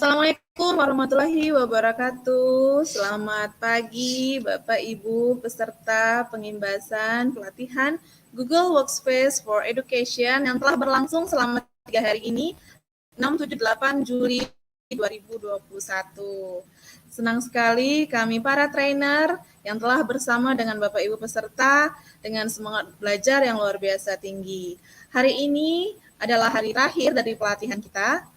Assalamualaikum warahmatullahi wabarakatuh. Selamat pagi Bapak Ibu peserta pengimbasan pelatihan Google Workspace for Education yang telah berlangsung selama 3 hari ini, 6, 7, 8 Juli 2021. Senang sekali kami para trainer yang telah bersama dengan Bapak Ibu peserta dengan semangat belajar yang luar biasa tinggi. Hari ini adalah hari terakhir dari pelatihan kita.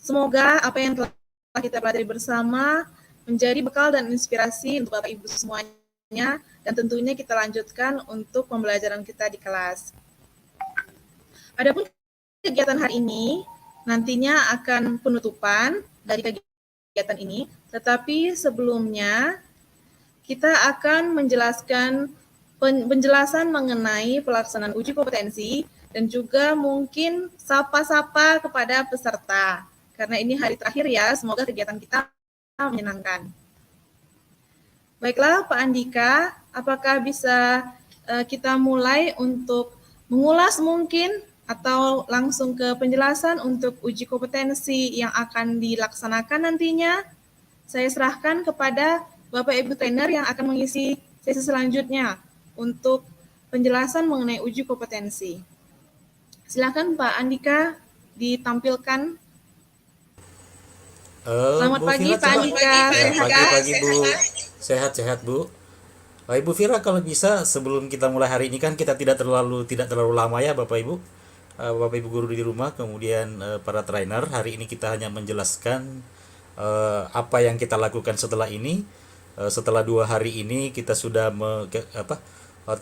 Semoga apa yang telah kita pelajari bersama menjadi bekal dan inspirasi untuk Bapak Ibu semuanya, dan tentunya kita lanjutkan untuk pembelajaran kita di kelas. Adapun kegiatan hari ini nantinya akan penutupan dari kegiatan ini, tetapi sebelumnya kita akan menjelaskan penjelasan mengenai pelaksanaan uji kompetensi dan juga mungkin sapa-sapa kepada peserta. Karena ini hari terakhir ya, semoga kegiatan kita menyenangkan. Baiklah Pak Andika, apakah bisa kita mulai untuk mengulas mungkin atau langsung ke penjelasan untuk uji kompetensi yang akan dilaksanakan nantinya? Saya serahkan kepada Bapak Ibu trainer yang akan mengisi sesi selanjutnya untuk penjelasan mengenai uji kompetensi. Silakan Pak Andika ditampilkan. Selamat Bu pagi Vira, Pak Andika. pagi Bu, sehat-sehat Bu. Ibu Vira, kalau bisa sebelum kita mulai hari ini kan kita tidak terlalu lama ya Bapak Ibu. Bapak Ibu guru di rumah, kemudian para trainer, hari ini kita hanya menjelaskan apa yang kita lakukan setelah ini. Setelah 2 hari ini kita sudah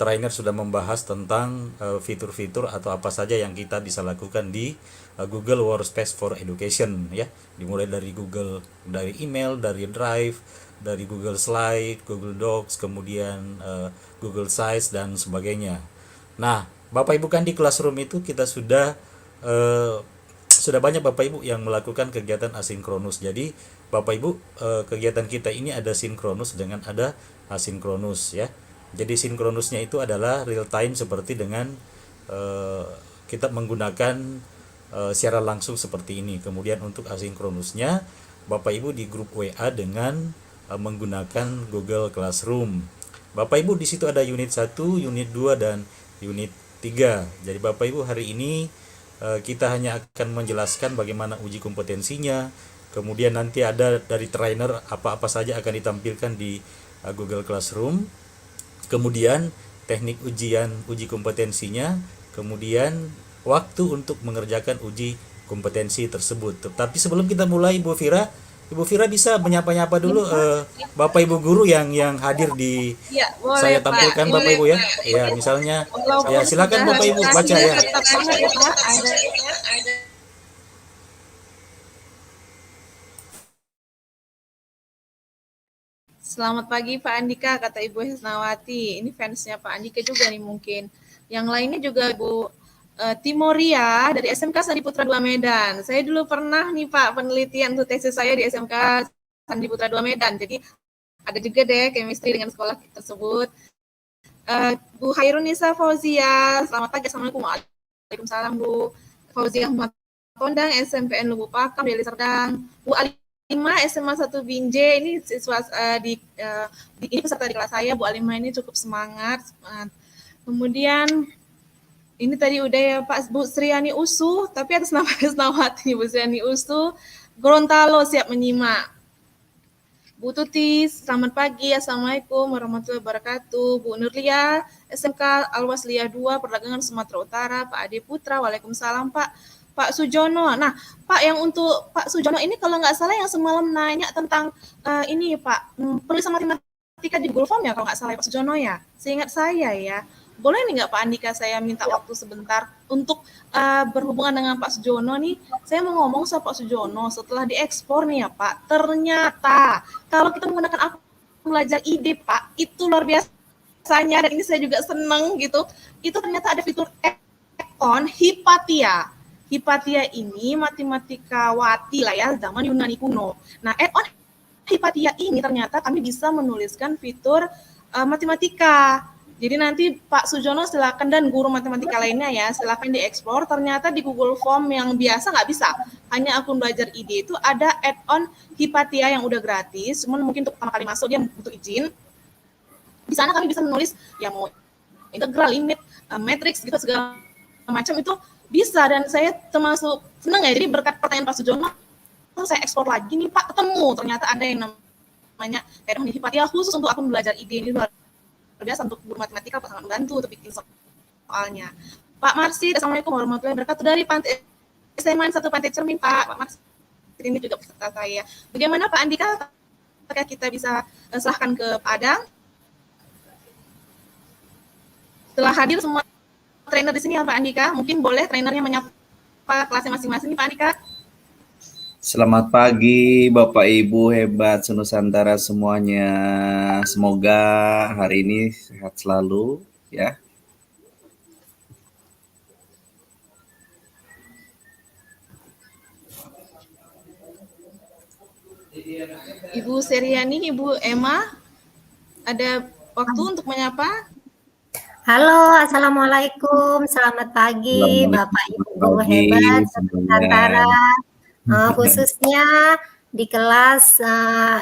trainer sudah membahas tentang fitur-fitur atau apa saja yang kita bisa lakukan di Google Workspace for Education ya. Dimulai dari Google, dari email, dari Drive, dari Google Slide, Google Docs, kemudian Google Sites dan sebagainya. Nah, Bapak Ibu kan di Classroom itu kita sudah banyak Bapak Ibu yang melakukan kegiatan asinkronus. Jadi Bapak Ibu, kegiatan kita ini ada sinkronus dengan ada asinkronus ya. Jadi sinkronusnya itu adalah real time seperti dengan kita menggunakan secara langsung seperti ini. Kemudian untuk asinkronusnya Bapak Ibu di grup WA dengan menggunakan Google Classroom. Bapak Ibu di situ ada unit 1, unit 2 dan unit 3. Jadi Bapak Ibu hari ini kita hanya akan menjelaskan bagaimana uji kompetensinya. Kemudian nanti ada dari trainer apa-apa saja akan ditampilkan di Google Classroom. Kemudian teknik uji kompetensinya, kemudian waktu untuk mengerjakan uji kompetensi tersebut. Tetapi sebelum kita mulai Ibu Vira bisa menyapa-nyapa dulu Bapak Ibu guru yang hadir di Ya, boleh, saya Pak. tampilkan Bapak Ibu ya. Ya, misalnya ya silakan Bapak Ibu baca ya. Tetap banget ya, Pak. Selamat pagi Pak Andika, kata Ibu Hisnawati. Ini fansnya Pak Andika juga nih mungkin. Yang lainnya juga Ibu Timoria dari SMK Sandi Putra 2 Medan. Saya dulu pernah nih Pak penelitian untuk tesis saya di SMK Sandi Putra 2 Medan. Jadi ada juga deh chemistry dengan sekolah tersebut. Bu Hairunisa Fauzia, selamat pagi. Assalamualaikum. Waalaikumsalam Bu Fauzia Ahmad Tondang, SMPN Lubu Pakam, Deli Serdang. Bu Alimah, SMA 1 Binjai, ini siswa ini peserta di kelas saya. Bu Alimah ini cukup semangat. Kemudian ini tadi udah ya Pak, Bu Sriani Usu, tapi atas nama Hisnawati, Bu Sriani Usu, Gorontalo siap menyimak. Bu Tuti, selamat pagi. Assalamualaikum warahmatullahi wabarakatuh. Bu Nurlia, SMK Alwasliyah 2, Perdagangan Sumatera Utara. Pak Ade Putra, waalaikumsalam Pak. Pak Sujono. Nah, Pak yang untuk Pak Sujono ini kalau nggak salah yang semalam nanya tentang ini Pak, penulisan matematika di Google Form ya kalau nggak salah Pak Sujono ya. Seingat saya ya. Boleh nih nggak Pak Andika saya minta waktu sebentar untuk berhubungan dengan Pak Sujono nih. Saya mau ngomong sama Pak Sujono setelah diekspor nih ya Pak. Ternyata kalau kita menggunakan akun belajar ide Pak, itu luar biasanya dan ini saya juga seneng gitu. Itu ternyata ada fitur add-on Hipatia. Hipatia ini matematikawati lah ya, zaman Yunani kuno. Nah, add-on Hipatia ini ternyata kami bisa menuliskan fitur matematika. Jadi nanti Pak Sujono silakan dan guru matematika lainnya ya, silakan dieksplor. Ternyata di Google Form yang biasa nggak bisa. Hanya akun belajar ide itu ada add-on Hipatia yang udah gratis, cuman mungkin untuk pertama kali masuk dia butuh izin. Di sana kami bisa menulis ya mau integral, limit, matrix gitu segala macam itu bisa, dan saya termasuk senang ya. Jadi berkat pertanyaan Pak Sujono saya ekspor lagi nih Pak, ketemu ternyata ada yang namanya add-on Hipatia khusus untuk akun belajar ide. Ini luar biasa untuk guru matematika, sangat membantu untuk bikin soalnya. Pak Marsi, Assalamualaikum warahmatullahi wabarakatuh, dari Pantai SMA 1 Pantai Cermin, Pak Marsi ini juga peserta saya. Bagaimana Pak Andika, apakah kita bisa serahkan ke Pak Adang? Setelah hadir semua trainer di sini ya Pak Andika, mungkin boleh trainernya menyapa kelasnya masing-masing nih Pak Andika. Selamat pagi Bapak Ibu hebat senusantara semuanya. Semoga hari ini sehat selalu ya. Ibu Seriani, Ibu Emma, ada waktu untuk menyapa? Halo, Assalamualaikum. Selamat pagi Bapak Ibu hebat senusantara. Khususnya di kelas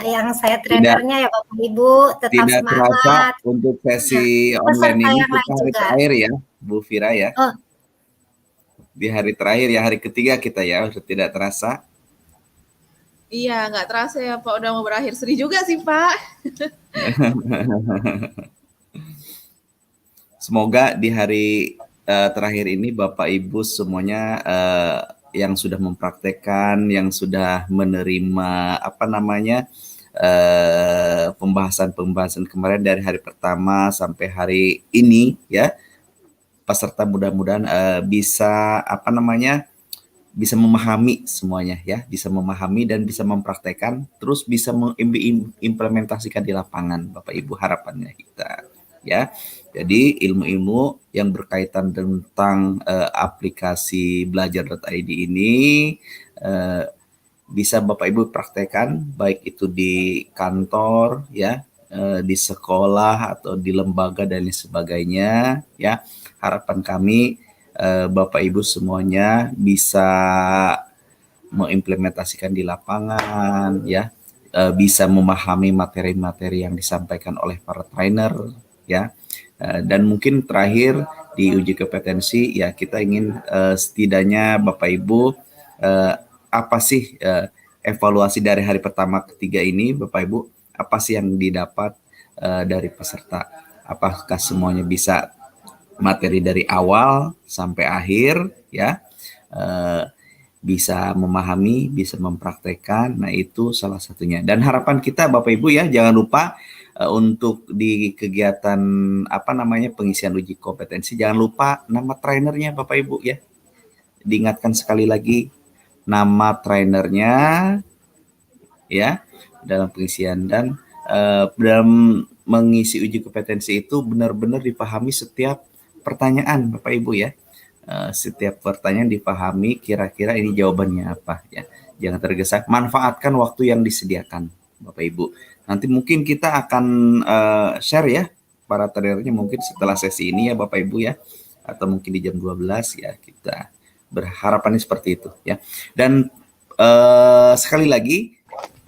yang saya trainernya ya Bapak Ibu, tetap tidak semangat. Terasa untuk sesi online ini kita hari terakhir ya Bu Fira ya. Oh. Di hari terakhir ya, hari ketiga kita ya, sudah tidak terasa. Iya, nggak terasa ya Pak, udah mau berakhir. Sedih juga sih Pak. Semoga di hari terakhir ini Bapak Ibu semuanya yang sudah mempraktekkan, yang sudah menerima pembahasan kemarin dari hari pertama sampai hari ini ya, peserta mudah-mudahan bisa bisa memahami semuanya ya, bisa memahami dan bisa mempraktekkan, terus bisa mengimplementasikan di lapangan Bapak Ibu, harapannya kita ya. Jadi ilmu-ilmu yang berkaitan tentang aplikasi belajar.id ini bisa Bapak Ibu praktekkan baik itu di kantor ya, di sekolah atau di lembaga dan lain sebagainya ya. Harapan kami Bapak Ibu semuanya bisa mengimplementasikan di lapangan ya, bisa memahami materi-materi yang disampaikan oleh para trainer ya. Dan mungkin terakhir di uji kompetensi ya, kita ingin setidaknya Bapak Ibu apa sih evaluasi dari hari pertama ketiga ini Bapak Ibu, apa sih yang didapat dari peserta, apakah semuanya bisa materi dari awal sampai akhir ya, bisa memahami, bisa mempraktekkan. Nah itu salah satunya, dan harapan kita Bapak Ibu ya, jangan lupa untuk di kegiatan pengisian uji kompetensi, jangan lupa nama trainernya Bapak Ibu ya. Diingatkan sekali lagi nama trainernya ya dalam pengisian, dan dalam mengisi uji kompetensi itu benar-benar dipahami setiap pertanyaan Bapak Ibu ya. Setiap pertanyaan dipahami kira-kira ini jawabannya apa ya. Jangan tergesa, manfaatkan waktu yang disediakan Bapak Ibu. Nanti mungkin kita akan share ya para trainernya mungkin setelah sesi ini ya Bapak Ibu ya, atau mungkin di jam 12 ya, kita berharapannya seperti itu ya. Dan sekali lagi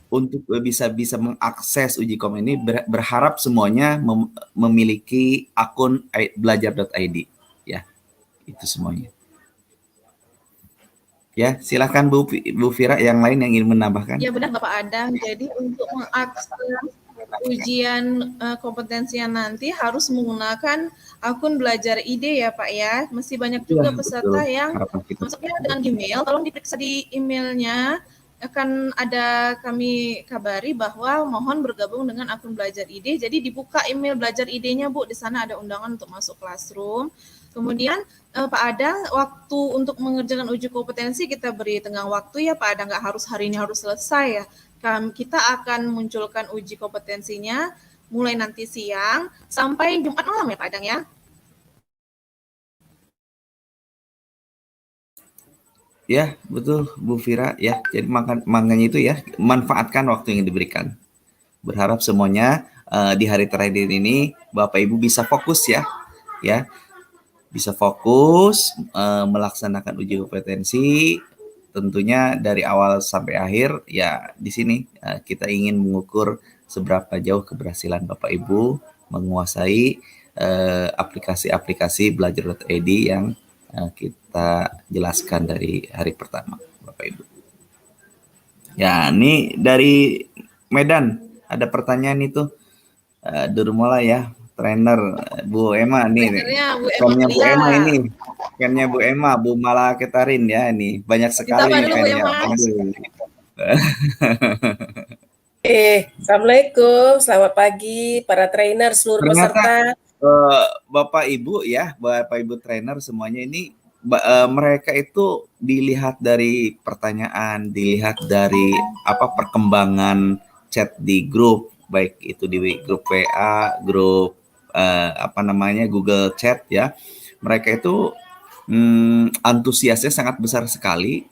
untuk bisa mengakses uji kom ini berharap semuanya memiliki akun belajar.id ya. Itu semuanya. Ya, silakan Bu Fira, yang lain yang ingin menambahkan. Ya benar Bapak Adang. Jadi untuk mengakses ujian kompetensinya nanti harus menggunakan akun belajar ide ya Pak ya. Masih banyak juga peserta yang masuknya dengan Gmail. Tolong diperiksa di emailnya. Akan ada kami kabari bahwa mohon bergabung dengan akun belajar ide. Jadi dibuka email belajar idenya Bu. Di sana ada undangan untuk masuk classroom. Kemudian Pak Adang, waktu untuk mengerjakan uji kompetensi kita beri tenggang waktu ya Pak Adang, nggak harus hari ini harus selesai ya. Kita akan munculkan uji kompetensinya mulai nanti siang sampai Jumat malam ya Pak Adang ya. Ya betul Bu Fira ya. Jadi makanya itu ya, manfaatkan waktu yang diberikan. Berharap semuanya di hari terakhir ini Bapak Ibu bisa fokus ya, bisa fokus melaksanakan uji kompetensi. Tentunya dari awal sampai akhir ya di sini kita ingin mengukur seberapa jauh keberhasilan Bapak Ibu menguasai aplikasi-aplikasi belajar.id yang kita jelaskan dari hari pertama Bapak Ibu. Ya, ini dari Medan ada pertanyaan itu dulu mulai ya, trainer Bu Emma nih, pennya Bu Emma ini, pennya Bu Emma, Bu Mala Ketarin ya ini, banyak sekali nih pennya. Assalamualaikum, selamat pagi para trainer seluruh peserta. Bapak Ibu ya, Bapak Ibu trainer semuanya ini mereka itu dilihat dari pertanyaan, dilihat dari perkembangan chat di grup, baik itu di grup WA, grup Google Chat ya. Mereka itu antusiasnya sangat besar sekali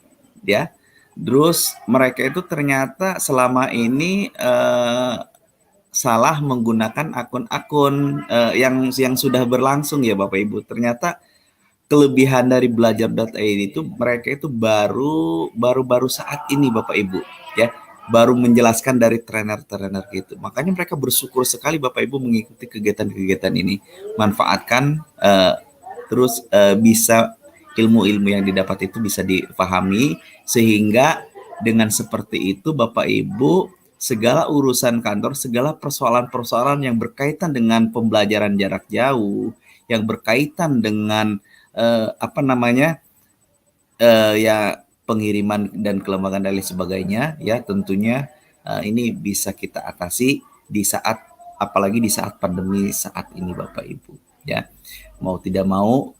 ya. Terus mereka itu ternyata selama ini salah menggunakan akun-akun yang sudah berlangsung ya Bapak Ibu. Ternyata kelebihan dari belajar.id itu mereka itu baru saat ini Bapak Ibu ya, baru menjelaskan dari trainer-trainer gitu. Makanya mereka bersyukur sekali Bapak Ibu mengikuti kegiatan-kegiatan ini. Manfaatkan terus bisa ilmu-ilmu yang didapat itu bisa dipahami, sehingga dengan seperti itu Bapak Ibu segala urusan kantor, segala persoalan-persoalan yang berkaitan dengan pembelajaran jarak jauh, yang berkaitan dengan ya pengiriman dan kelembagaan dan lain sebagainya ya, tentunya ini bisa kita atasi di saat, apalagi di saat pandemi saat ini Bapak Ibu ya. Mau tidak mau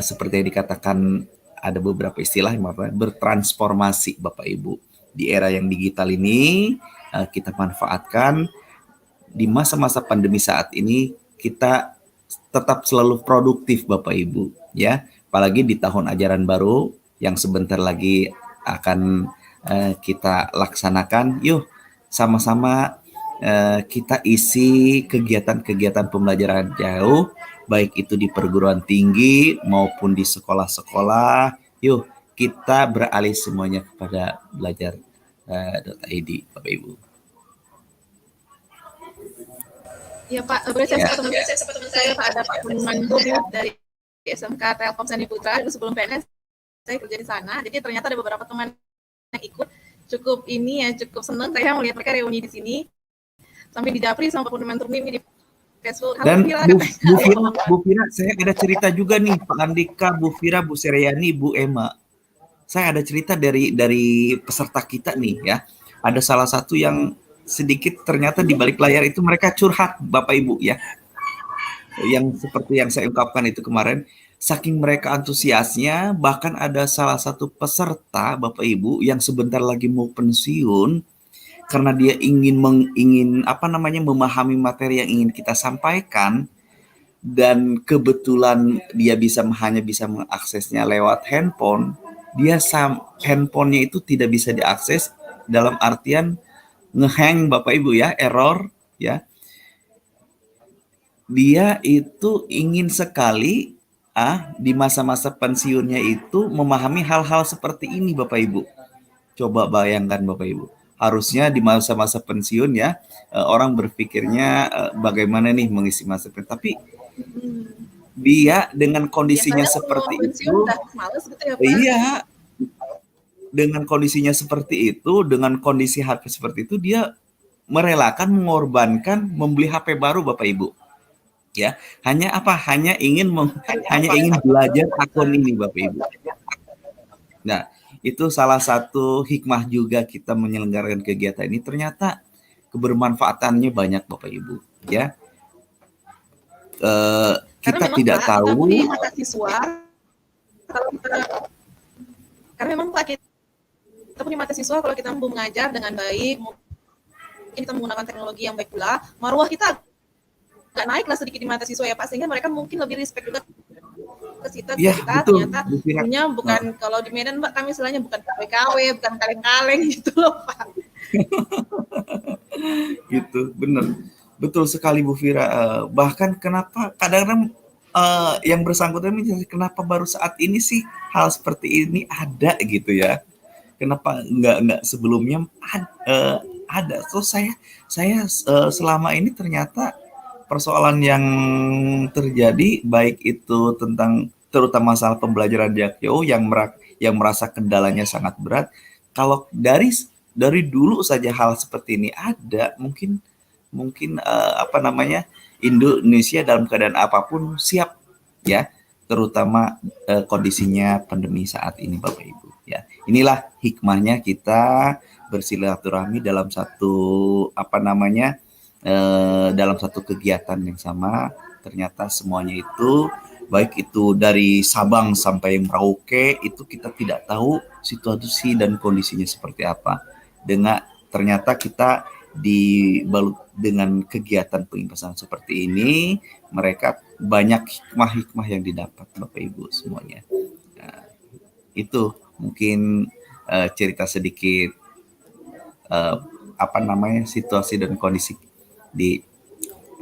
seperti yang dikatakan, ada beberapa istilah yang bertransformasi Bapak Ibu di era yang digital ini. Kita manfaatkan di masa-masa pandemi saat ini, kita tetap selalu produktif Bapak Ibu ya, apalagi di tahun ajaran baru yang sebentar lagi akan kita laksanakan. Yuk sama-sama kita isi kegiatan-kegiatan pembelajaran jauh, baik itu di perguruan tinggi maupun di sekolah-sekolah. Yuk kita beralih semuanya kepada belajar.id Bapak Ibu. Ya Pak, saya sempat teman saya Pak, ada Pak Mandu dari SMK Telkom Sandi Putra. Sebelum PNS saya kerja di sana, jadi ternyata ada beberapa teman yang ikut. Cukup senang saya melihat mereka reuni di sini, sampai di Japri sama Pak Turnim di Facebook. Dan Bu Fira, saya ada cerita juga nih, Pak Andika, Bu Fira, Bu Seryani, Bu Emma. Saya ada cerita dari peserta kita nih ya. Ada salah satu yang sedikit ternyata di balik layar itu mereka curhat Bapak Ibu ya. Yang seperti yang saya ungkapkan itu kemarin, saking mereka antusiasnya, bahkan ada salah satu peserta Bapak Ibu yang sebentar lagi mau pensiun karena dia ingin memahami materi yang ingin kita sampaikan, dan kebetulan dia hanya bisa mengaksesnya lewat handphone. Handphonenya itu tidak bisa diakses, dalam artian ngehang Bapak Ibu ya, error ya. Dia itu ingin sekali di masa-masa pensiunnya itu memahami hal-hal seperti ini Bapak Ibu. Coba bayangkan Bapak Ibu. Harusnya di masa-masa pensiun ya, orang berpikirnya bagaimana nih mengisi masa pensiun. Tapi dia dengan kondisinya seperti itu, iya, dengan kondisinya seperti itu, dengan kondisi HP seperti itu, dia merelakan, mengorbankan membeli HP baru Bapak Ibu. Ya, hanya ingin belajar akun ini Bapak Ibu. Nah, itu salah satu hikmah juga kita menyelenggarakan kegiatan ini. Ternyata kebermanfaatannya banyak Bapak Ibu ya. Kita tidak tahu karena memang Pak, kita punya mata siswa, kalau kita mampu mengajar dengan baik, mungkin kita menggunakan teknologi yang baik pula, marwah kita agak naiklah sedikit di mata siswa ya Pak, sehingga mereka mungkin lebih respect juga ke kita. Ya, kita ternyata punya bukan, kalau di Medan Mbak, kami istilahnya bukan KW-KW, bukan kaleng-kaleng gitu loh Pak. Gitu, bener. Betul sekali Bu Fira. Bahkan kenapa kadang-kadang yang bersangkutan menjadi kenapa baru saat ini sih hal seperti ini ada gitu ya? Kenapa nggak sebelumnya ada? Terus saya selama ini ternyata persoalan yang terjadi baik itu tentang terutama masalah pembelajaran jarak jauh yang merasa kendalanya sangat berat. Kalau dari dulu saja hal seperti ini ada, mungkin apa namanya, Indonesia dalam keadaan apapun siap ya, terutama kondisinya pandemi saat ini Bapak Ibu ya. Inilah hikmahnya kita bersilaturahmi dalam satu apa namanya, dalam satu kegiatan yang sama. Ternyata semuanya itu baik itu dari Sabang sampai Merauke itu kita tidak tahu situasi dan kondisinya seperti apa. Ternyata kita dibalut dengan kegiatan penginvasan seperti ini, mereka banyak hikmah-hikmah yang didapat Bapak Ibu semuanya. Nah, itu mungkin cerita sedikit apa namanya, situasi dan kondisi di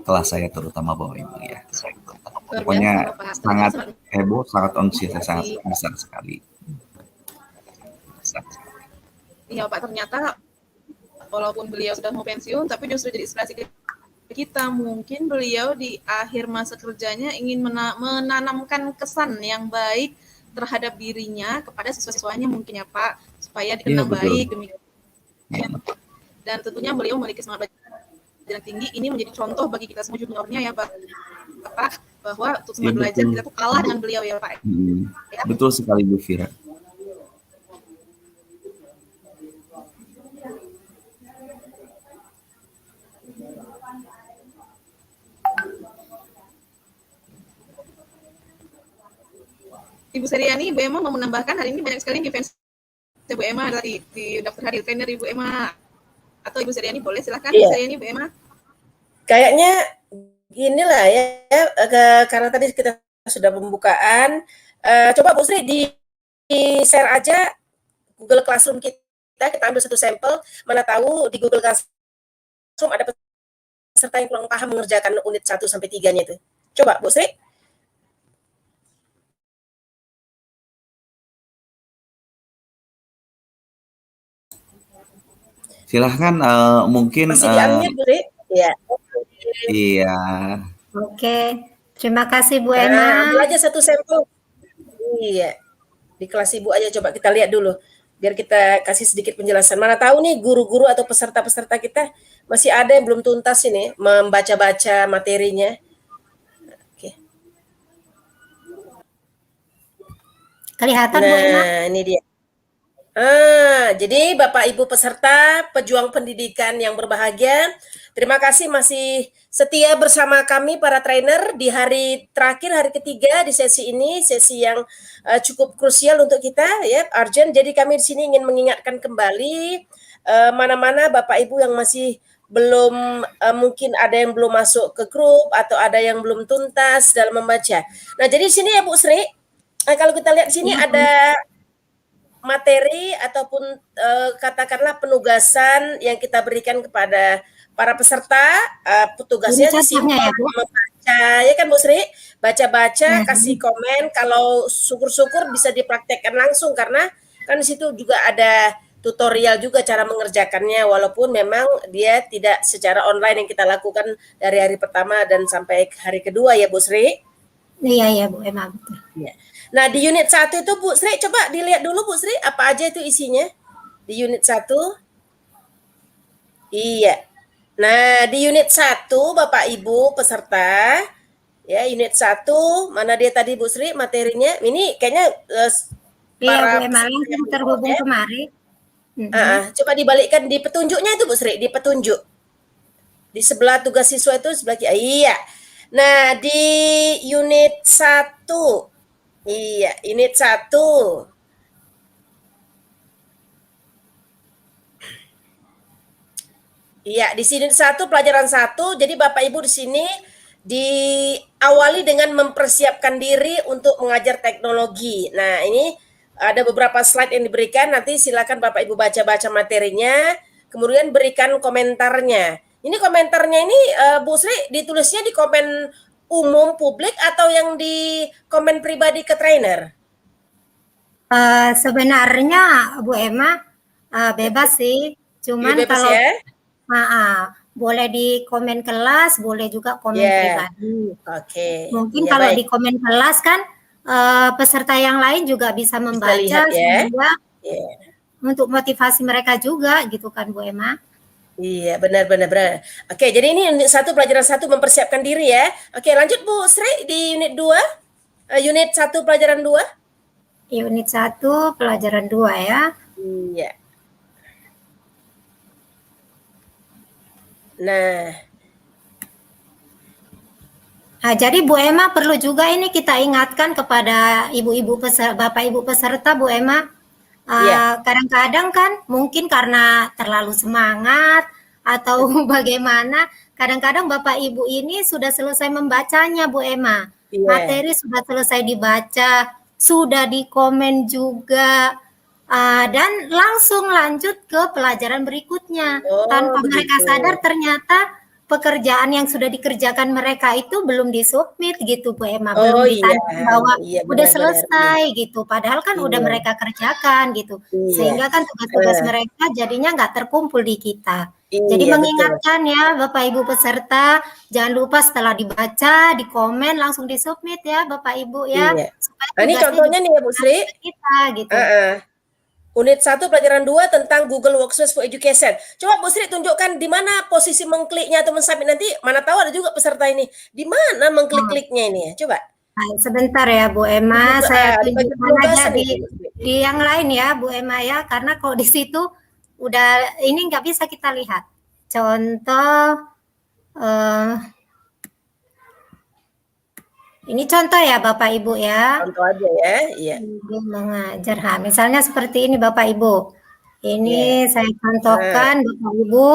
kelas saya terutama Bapak Ibu ya. Pokoknya sangat heboh, sangat antusias, sangat besar sekali. Iya Pak, ternyata walaupun beliau sudah mau pensiun, tapi justru jadi inspirasi kita. Mungkin beliau di akhir masa kerjanya ingin menanamkan kesan yang baik terhadap dirinya kepada siswa-siswanya mungkin ya Pak, supaya dikenang baik demikian. Dan tentunya beliau memiliki semangat belajar yang tinggi. Ini menjadi contoh bagi kita semua juniornya ya Pak, bahwa untuk semangat belajar kita tuh kalah dengan beliau ya Pak. Ya? Betul sekali Bu Fira. Ibu Seriani, Ibu Emma mau menambahkan, hari ini banyak sekali event Bu Emma adalah di daftar hadir trainer Ibu Emma, atau Ibu Seriani boleh silakan. Ibu Seriani, Ibu Emma. Kayaknya gini lah ya, karena tadi kita sudah pembukaan, coba Bu Sri di share aja Google Classroom kita ambil satu sampel, mana tahu di Google Classroom ada peserta yang kurang paham mengerjakan unit 1 sampai 3-nya itu. Coba Bu Sri. Silahkan mungkin masih di-unmute Bu Sri? Iya. Iya. Oke, terima kasih Bu Emma. Ambil aja satu sampel. Iya. Di kelas Ibu aja coba kita lihat dulu. Biar kita kasih sedikit penjelasan. Mana tahu nih guru-guru atau peserta-peserta kita masih ada yang belum tuntas ini membaca-baca materinya. Oke. Kelihatan Bu Emma? Nah, ini dia. Jadi Bapak Ibu peserta pejuang pendidikan yang berbahagia, terima kasih masih setia bersama kami para trainer di hari terakhir, hari ketiga di sesi ini, sesi yang cukup krusial untuk kita ya, urgent. Jadi kami di sini ingin mengingatkan kembali mana-mana Bapak Ibu yang masih belum mungkin ada yang belum masuk ke grup atau ada yang belum tuntas dalam membaca. Nah, jadi di sini ya Bu Sri, kalau kita lihat di sini ada materi ataupun katakanlah penugasan yang kita berikan kepada para peserta, petugasnya sih membaca ya kan Bu Sri, baca-baca, kasih komen, kalau syukur-syukur bisa dipraktekkan langsung karena kan di situ juga ada tutorial juga cara mengerjakannya, walaupun memang dia tidak secara online yang kita lakukan dari hari pertama dan sampai hari kedua ya Bu Sri. Iya Bu Emma, betul. Ya. Nah di unit 1 itu Bu Sri, coba dilihat dulu Bu Sri, apa aja itu isinya di unit 1. Iya. Nah di unit 1 Bapak Ibu peserta, ya unit 1, mana dia tadi Bu Sri materinya, ini kayaknya para Bu Emma yang terhubung ya kemarin. Coba dibalikkan di petunjuknya itu Bu Sri, di petunjuk. Di sebelah tugas siswa itu sebelah kiri. Iya. Nah di unit 1, iya, unit 1. Iya, di sini 1 pelajaran 1. Jadi Bapak Ibu di sini diawali dengan mempersiapkan diri untuk mengajar teknologi. Nah, ini ada beberapa slide yang diberikan, nanti silakan Bapak Ibu baca-baca materinya, kemudian berikan komentarnya. Ini Ini komentarnya ini Bu Sri ditulisnya di komen umum publik atau yang di komen pribadi ke trainer? Sebenarnya Bu Emma bebas sih, cuman Bebas kalau ya? boleh di komen kelas, boleh juga komen pribadi. Oke. Mungkin Ya, kalau baik. di komen kelas kan peserta yang lain juga bisa membaca lihat ya. sehingga Ya. untuk motivasi mereka juga gitu kan Bu Emma. Iya, benar. Oke, jadi ini unit 1 pelajaran 1 mempersiapkan diri ya. Oke, lanjut Bu Sri di unit 2. Unit 1 pelajaran 2. Unit 1 pelajaran 2 ya. Iya. Nah, jadi Bu Emma perlu juga ini kita ingatkan kepada ibu-ibu Bapak Ibu peserta Bu Emma. Kadang-kadang kan mungkin karena terlalu semangat atau bagaimana, kadang-kadang Bapak Ibu ini sudah selesai membacanya Bu Emma. Materi sudah selesai dibaca, sudah dikomen juga, dan langsung lanjut ke pelajaran berikutnya. Tanpa mereka sadar ternyata pekerjaan yang sudah dikerjakan mereka itu belum disubmit gitu Bu Emma, belum ditanda bahwa udah selesai gitu, padahal kan udah mereka kerjakan gitu, sehingga kan tugas-tugas mereka jadinya nggak terkumpul di kita. Jadi mengingatkan ya Bapak Ibu peserta, jangan lupa setelah dibaca, dikomen langsung disubmit ya Bapak Ibu ya. Nah, ini contohnya nih ya Bu Sri. Kita gitu. Unit 1 pelajaran 2 tentang Google Workspace for Education. Coba Bu Sri tunjukkan di mana posisi mengkliknya atau mensubmit, nanti mana tahu ada juga peserta ini. Di mana mengklik-kliknya ini ya? Coba. Nah, sebentar ya Bu Emma, saya tunjukkan aja di yang lain ya Bu Emma ya, karena kalau di situ udah ini nggak bisa kita lihat. Contoh ini contoh ya Bapak Ibu ya. Contoh aja ya, iya. Mengajar. Misalnya seperti ini Bapak Ibu. Ini saya contohkan Bapak Ibu.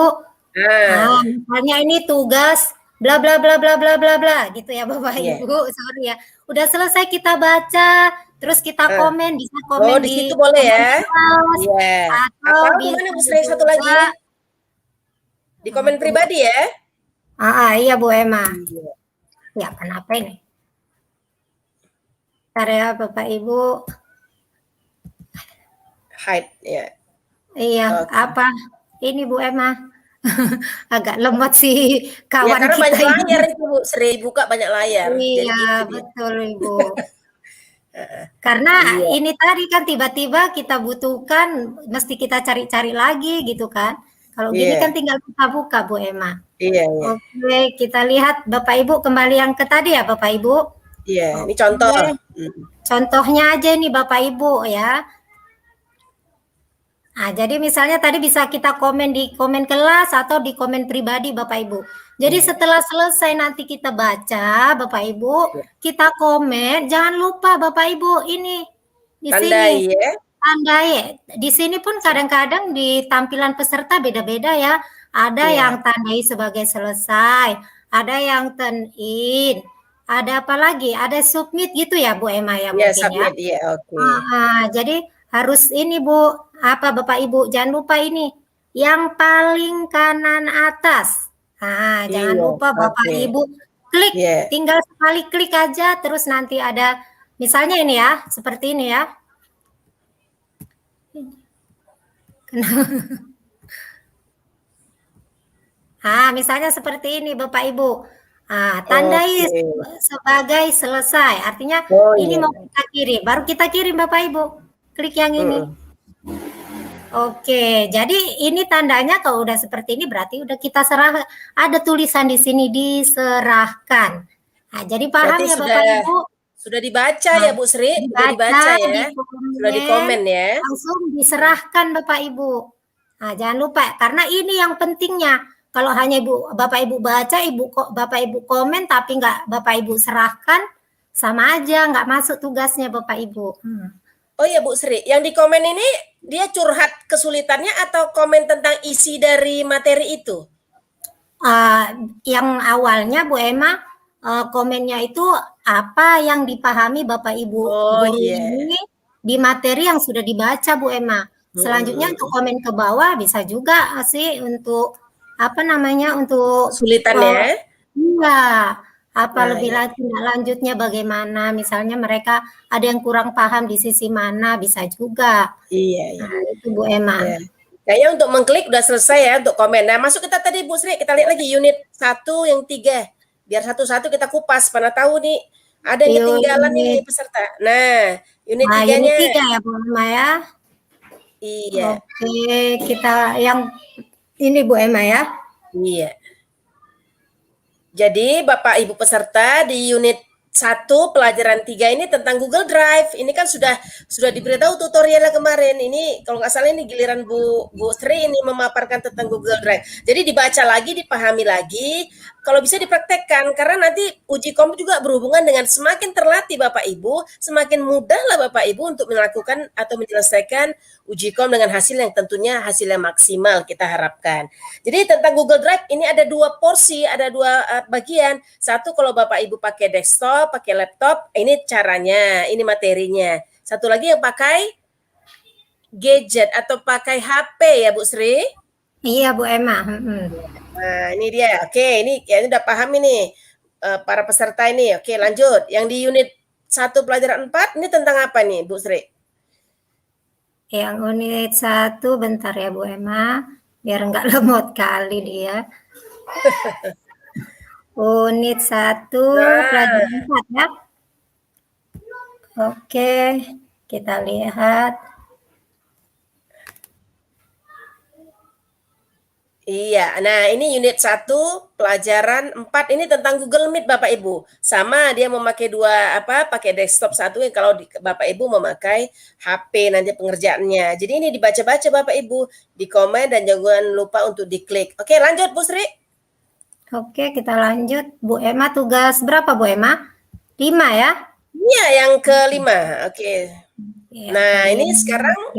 Misalnya ini tugas bla bla bla bla bla bla bla gitu ya Bapak Ibu. Sorry ya. Udah selesai kita baca, terus kita komen, bisa komen di situ boleh ya. Atau di mana Bu Sri satu lagi? Di komen pribadi ya. Iya Bu Emma. Ya, kenapa ini? Bentar ya Bapak Ibu. Hide ya. Iya, apa? Ini Bu Emma. Agak lemot sih kawan karena kita banyak ini. layar itu Bu Sri, buka banyak layar. Iya, betul Ibu. Karena ini tadi kan tiba-tiba kita butuhkan, mesti kita cari-cari lagi gitu kan. Kalau gini kan tinggal kita buka Bu Emma. Oke, kita lihat Bapak Ibu kembali yang ke tadi ya Bapak Ibu. Ini contoh. Contohnya aja nih Bapak Ibu ya. Nah, jadi misalnya tadi bisa kita komen di komen kelas atau di komen pribadi Bapak Ibu. Jadi setelah selesai nanti kita baca Bapak Ibu, kita komen, jangan lupa Bapak Ibu ini di tandai sini. Ya. Tandai. Di sini pun kadang-kadang di tampilan peserta beda-beda ya. Ada yang tandai sebagai selesai, ada yang turn in, ada apa lagi? Ada submit gitu ya Bu Emma ya mungkin submit, ya. Jadi harus ini Bu, apa Bapak Ibu, jangan lupa ini yang paling kanan atas. Jangan lupa Bapak Ibu klik, tinggal sekali klik aja, terus nanti ada misalnya ini ya, seperti ini ya. Misalnya seperti ini Bapak Ibu. Tandai sebagai selesai. Artinya ini mau kita kirim. Baru kita kirim Bapak Ibu. Klik yang ini. Oke, jadi ini tandanya kalau udah seperti ini berarti udah kita serah. Ada tulisan di sini diserahkan. Jadi paham berarti ya Bapak Ibu? Sudah dibaca ya Bu Sri? Sudah dibaca ya? Sudah dikomen ya? Langsung diserahkan Bapak Ibu. Jangan lupa, karena ini yang pentingnya. Kalau hanya Bapak Ibu baca, Bapak Ibu komen, tapi nggak Bapak Ibu serahkan, sama aja nggak masuk tugasnya Bapak Ibu. Oh iya Bu Sri, yang di komen ini dia curhat kesulitannya atau komen tentang isi dari materi itu? Yang awalnya Bu Emma, komennya itu apa yang dipahami Bapak Ibu ini di materi yang sudah dibaca Bu Emma. Selanjutnya untuk komen ke bawah bisa juga sih untuk apa namanya untuk Kesulitannya. iya, apa Nah, lebih ya. tindak lanjutnya bagaimana? Misalnya mereka ada yang kurang paham di sisi mana, bisa juga. Iya, iya. Nah, itu Bu Emma. Ya. Kayaknya untuk mengklik udah selesai ya untuk komen. Nah, masuk kita tadi Bu Sri, kita lihat lagi unit 1 yang 3. Biar satu-satu kita kupas, mana tahu nih ada yang ketinggalan nih Unit, peserta. Nah, unit nah, unit tiganya. 3 ya Bu Emma ya. Iya, Oke, kita yang ini Bu Emma ya. iya. Jadi Bapak Ibu peserta di unit 1 pelajaran 3 ini tentang Google Drive. Ini kan sudah diberitahu tutorialnya kemarin. Ini kalau nggak salah ini giliran Bu Sri ini memaparkan tentang Google Drive. Jadi dibaca lagi, dipahami lagi, kalau bisa dipraktekkan karena nanti uji kom juga berhubungan dengan semakin terlatih Bapak Ibu, semakin mudahlah Bapak Ibu untuk melakukan atau menyelesaikan uji kom dengan hasil yang tentunya hasil yang maksimal kita harapkan. Jadi tentang Google Drive ini ada 2 porsi, ada 2 bagian. Satu kalau Bapak Ibu pakai desktop, pakai laptop, ini caranya, ini materinya. Satu lagi yang pakai gadget atau pakai HP ya Bu Sri? Iya Bu Emma. Nah, ini dia. Oke, ini ya ini udah paham ini para peserta ini. Oke, lanjut. Yang di unit 1 pelajaran 4 ini tentang apa nih, Bu Sri? Yang unit 1 bentar ya Bu Emma, biar nggak lemot kali dia. Unit 1 pelajaran 4 ya. Oke, kita lihat. Iya, nah ini unit 1 pelajaran 4 ini tentang Google Meet Bapak Ibu. Sama dia memakai pakai desktop satu yang kalau Bapak Ibu memakai HP nanti pengerjaannya. Jadi ini dibaca-baca Bapak Ibu, di komen dan jangan lupa untuk diklik. Oke, lanjut Bu Sri. Oke, kita lanjut. Bu Emma tugas berapa Bu Emma? 5 ya? Iya, yang kelima. Oke. Ya, Nah, ini sekarang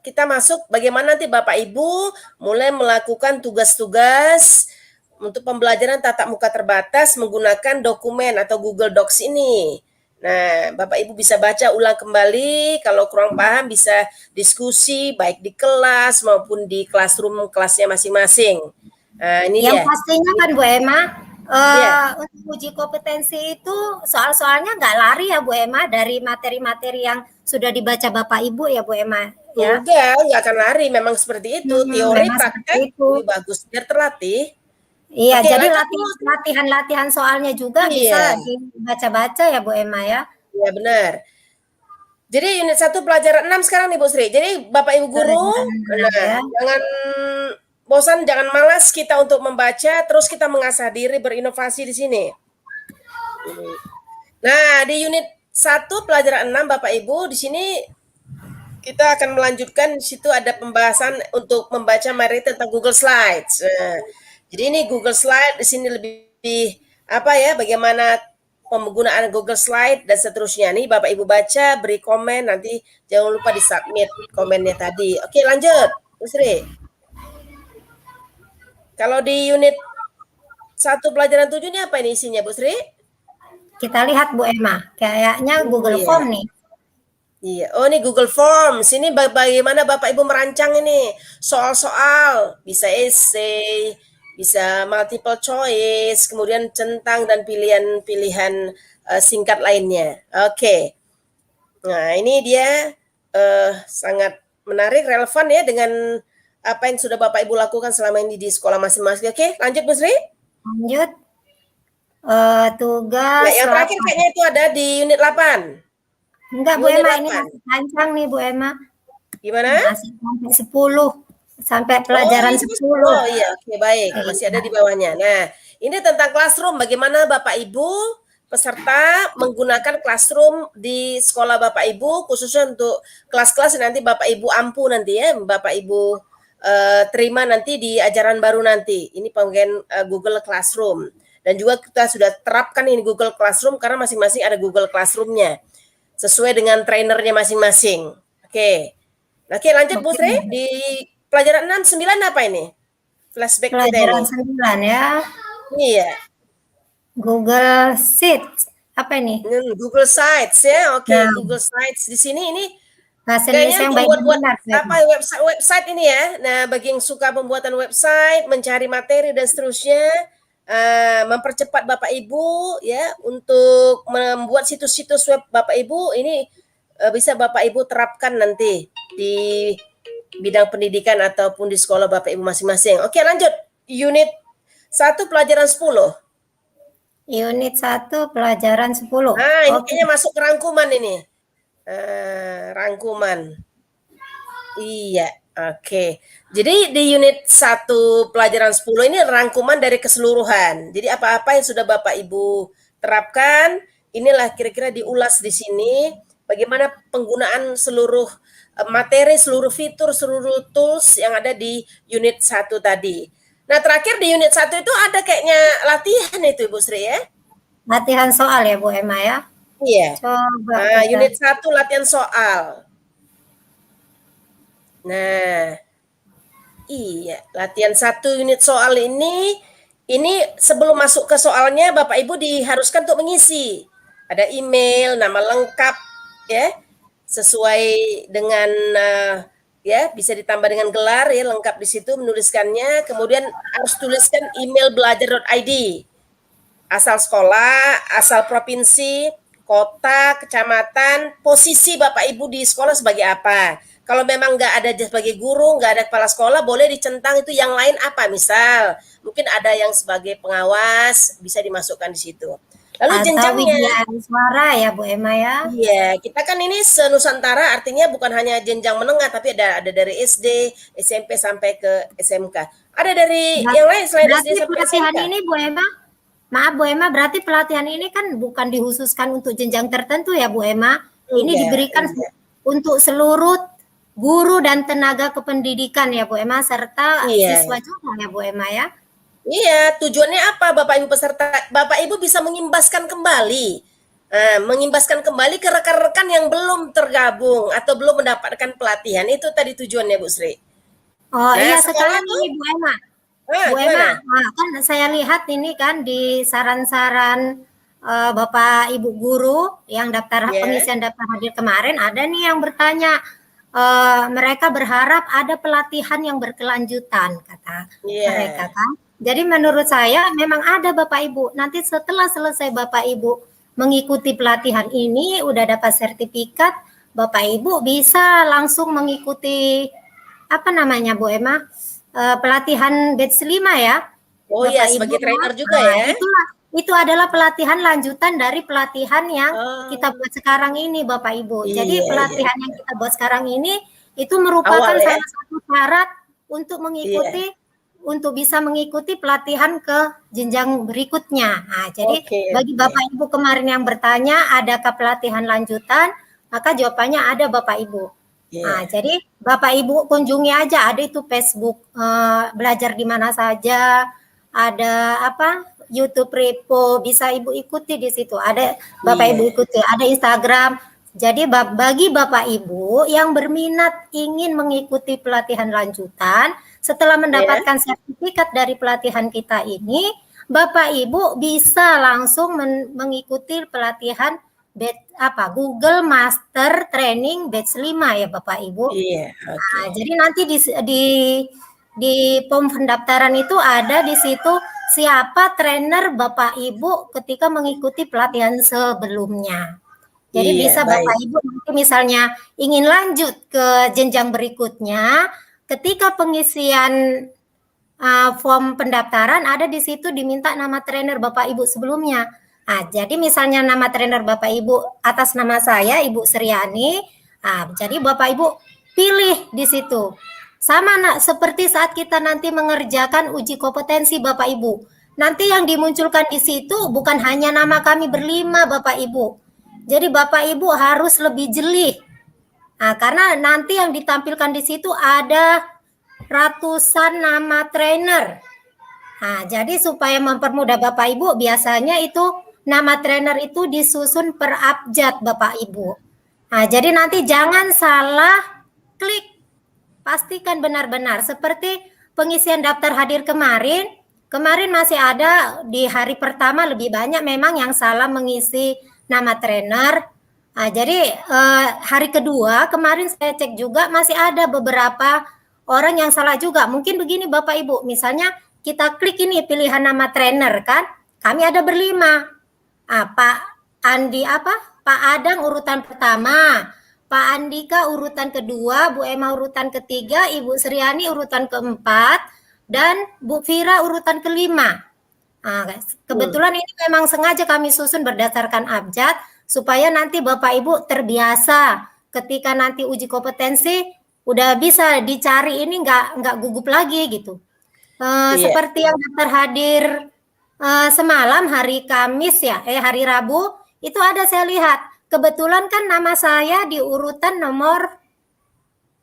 kita masuk bagaimana nanti Bapak Ibu mulai melakukan tugas-tugas untuk pembelajaran tatap muka terbatas menggunakan dokumen atau Google Docs ini. Nah, Bapak Ibu bisa baca ulang kembali, kalau kurang paham bisa diskusi baik di kelas maupun di classroom kelasnya masing-masing. Nah, ini yang dia. pastinya kan Bu Emma, untuk uji kompetensi itu soal-soalnya nggak lari ya Bu Emma dari materi-materi yang sudah dibaca Bapak Ibu ya Bu Emma ya? Nggak akan lari, memang seperti itu. Teori praktek lebih bagus biar terlatih. Iya, Oke, jadi latihan soalnya juga bisa dibaca-baca ya Bu Emma ya? Iya benar. Jadi unit 1 pelajaran 6 sekarang nih Bu Sri. Jadi Bapak Ibu guru, jangan bosan, jangan malas kita untuk membaca, terus kita mengasah diri, berinovasi di sini. Nah, di unit 1 pelajaran 6 Bapak Ibu, di sini kita akan melanjutkan, di situ ada pembahasan untuk membaca materi tentang Google Slides. Nah, jadi ini Google Slide di sini lebih bagaimana penggunaan Google Slide dan seterusnya. Nih Bapak Ibu baca, beri komen, nanti jangan lupa di-submit komennya tadi. Oke, lanjut, Bu Sri. Kalau di unit 1 pelajaran 7 ini apa ini isinya, Bu Sri? Kita lihat Bu Emma, kayaknya Google Form nih. Iya, oh ini Google Forms. Ini bagaimana Bapak Ibu merancang ini soal-soal, bisa essay, bisa multiple choice, kemudian centang dan pilihan-pilihan singkat lainnya. Oke. Nah, ini dia sangat menarik, relevan ya dengan apa yang sudah Bapak Ibu lakukan selama ini di sekolah masing-masing. Oke, lanjut Bu Sri. Lanjut. Tugas. Nah, yang terakhir kayaknya itu ada di unit 8. Enggak Bu Emma, ini masih panjang nih Bu Emma. Gimana? Masih sampai 10. Sampai pelajaran 10. Oh iya, oke baik. Masih ada di bawahnya. Nah, ini tentang classroom. Bagaimana Bapak Ibu peserta menggunakan classroom di sekolah Bapak Ibu, khususnya untuk kelas-kelas nanti Bapak Ibu ampu nanti ya, Bapak Ibu terima nanti di ajaran baru nanti. Ini penggunaan Google Classroom. Dan juga kita sudah terapkan ini Google Classroom karena masing-masing ada Google Classroom-nya sesuai dengan trainernya masing-masing. Oke. Oke, lanjut Bu Sri di pelajaran 6 9 apa ini? Flashback pelajaran 9 ya. Iya. Google Sheets. Apa ini? Google Sites ya. Oke, Google Sites di sini ini Bahasa Kayaknya Indonesia yang untuk baik dan buat-buat benar. Bu apa Emma. website ini ya. Nah, bagi yang suka pembuatan website, mencari materi dan seterusnya, mempercepat Bapak Ibu ya untuk membuat situs-situs web Bapak Ibu ini bisa Bapak Ibu terapkan nanti di bidang pendidikan ataupun di sekolah Bapak Ibu masing-masing. Oke, lanjut. Unit 1 pelajaran 10. Unit 1 pelajaran 10. Nah, ini Oke. kayaknya masuk ke rangkuman ini. Rangkuman. Iya, oke. Jadi di unit 1 pelajaran 10 ini rangkuman dari keseluruhan. Jadi apa-apa yang sudah Bapak Ibu terapkan, inilah kira-kira diulas di sini. Bagaimana penggunaan seluruh materi, seluruh fitur, seluruh tools yang ada di unit 1 tadi. Nah, terakhir di unit 1 itu ada kayaknya latihan itu Ibu Sri ya? Latihan soal ya Bu Emma ya. Iya. Coba Nah, kita. unit 1 latihan soal. Nah, iya, latihan 1 unit soal ini sebelum masuk ke soalnya Bapak Ibu diharuskan untuk mengisi. Ada email, nama lengkap ya, sesuai dengan ya bisa ditambah dengan gelar ya lengkap di situ menuliskannya. Kemudian harus tuliskan email belajar.id. Asal sekolah, asal provinsi, kota, kecamatan, posisi Bapak Ibu di sekolah sebagai apa. Kalau memang nggak ada sebagai guru, nggak ada kepala sekolah, boleh dicentang itu yang lain apa. Misal, mungkin ada yang sebagai pengawas, bisa dimasukkan di situ. Lalu Atau jenjangnya. Widya Suara ya Bu Emma ya. Iya, kita kan ini se-Nusantara artinya bukan hanya jenjang menengah, tapi ada dari SD, SMP sampai ke SMK. Ada dari yang lain selain Berarti SD sampai pelatihan SMK? ini Bu Emma, maaf Bu Emma, berarti pelatihan ini kan bukan dihususkan untuk jenjang tertentu ya Bu Emma. Ini diberikan untuk seluruh guru dan tenaga kependidikan ya Bu Emma, serta siswa juga ya Bu Emma ya. Iya, tujuannya apa Bapak Ibu peserta? Bapak Ibu bisa mengimbaskan kembali. Mengimbaskan kembali ke rekan-rekan yang belum tergabung atau belum mendapatkan pelatihan. Itu tadi tujuannya Bu Sri. Oh Nah, iya, sekolah sekarang tuh, ini Bu Emma. Bu gimana? Emma, kan saya lihat ini kan di saran-saran Bapak Ibu guru yang pengisian daftar hadir kemarin, ada nih yang bertanya, mereka berharap ada pelatihan yang berkelanjutan, kata mereka kan. Jadi menurut saya memang ada Bapak Ibu. Nanti setelah selesai Bapak Ibu mengikuti pelatihan ini, udah dapat sertifikat, Bapak Ibu bisa langsung mengikuti apa namanya Bu Emma? Pelatihan batch 5 ya. Oh iya, sebagai trainer juga ya. Itu adalah pelatihan lanjutan dari pelatihan yang kita buat sekarang ini Bapak Ibu. Jadi pelatihan yang kita buat sekarang ini itu merupakan salah satu syarat untuk mengikuti untuk bisa mengikuti pelatihan ke jenjang berikutnya. Nah, jadi bagi Bapak Ibu kemarin yang bertanya adakah pelatihan lanjutan, maka jawabannya ada Bapak Ibu. Nah, jadi Bapak Ibu kunjungi aja, ada itu Facebook belajar di mana saja, ada apa YouTube Repo, bisa Ibu ikuti di situ. Ada Bapak Ibu ikuti, ada Instagram. Jadi bagi Bapak Ibu yang berminat ingin mengikuti pelatihan lanjutan, setelah mendapatkan sertifikat dari pelatihan kita ini, Bapak Ibu bisa langsung mengikuti pelatihan Google Master Training Batch 5 ya Bapak Ibu. Iya. Nah, jadi nanti di form pendaftaran itu ada di situ siapa trainer Bapak Ibu ketika mengikuti pelatihan sebelumnya. Jadi bisa Bapak Ibu nanti misalnya ingin lanjut ke jenjang berikutnya, ketika pengisian form pendaftaran ada di situ diminta nama trainer Bapak Ibu sebelumnya. Nah, jadi misalnya nama trainer Bapak Ibu atas nama saya Ibu Sriani, jadi Bapak Ibu pilih di situ. Sama seperti saat kita nanti mengerjakan uji kompetensi Bapak Ibu. Nanti yang dimunculkan di situ bukan hanya nama kami berlima Bapak Ibu. Jadi Bapak Ibu harus lebih jeli. Nah, karena nanti yang ditampilkan di situ ada ratusan nama trainer. Nah, jadi supaya mempermudah Bapak Ibu, biasanya itu nama trainer itu disusun per abjad Bapak Ibu. Nah, jadi nanti jangan salah klik. Pastikan benar-benar seperti pengisian daftar hadir kemarin. Kemarin masih ada di hari pertama lebih banyak memang yang salah mengisi nama trainer. Jadi hari kedua kemarin saya cek juga masih ada beberapa orang yang salah juga. Mungkin begini Bapak Ibu, misalnya kita klik ini pilihan nama trainer kan, kami ada berlima. Pak Andi Pak Adang urutan pertama, Pak Andika urutan kedua, Bu Emma urutan ketiga, Ibu Sriani urutan keempat, dan Bu Fira urutan kelima. Kebetulan ini memang sengaja kami susun berdasarkan abjad supaya nanti Bapak Ibu terbiasa ketika nanti uji kompetensi udah bisa dicari ini nggak gugup lagi gitu. Seperti yang daftar hadir semalam hari Kamis ya, hari Rabu itu ada saya lihat. Kebetulan kan nama saya di urutan nomor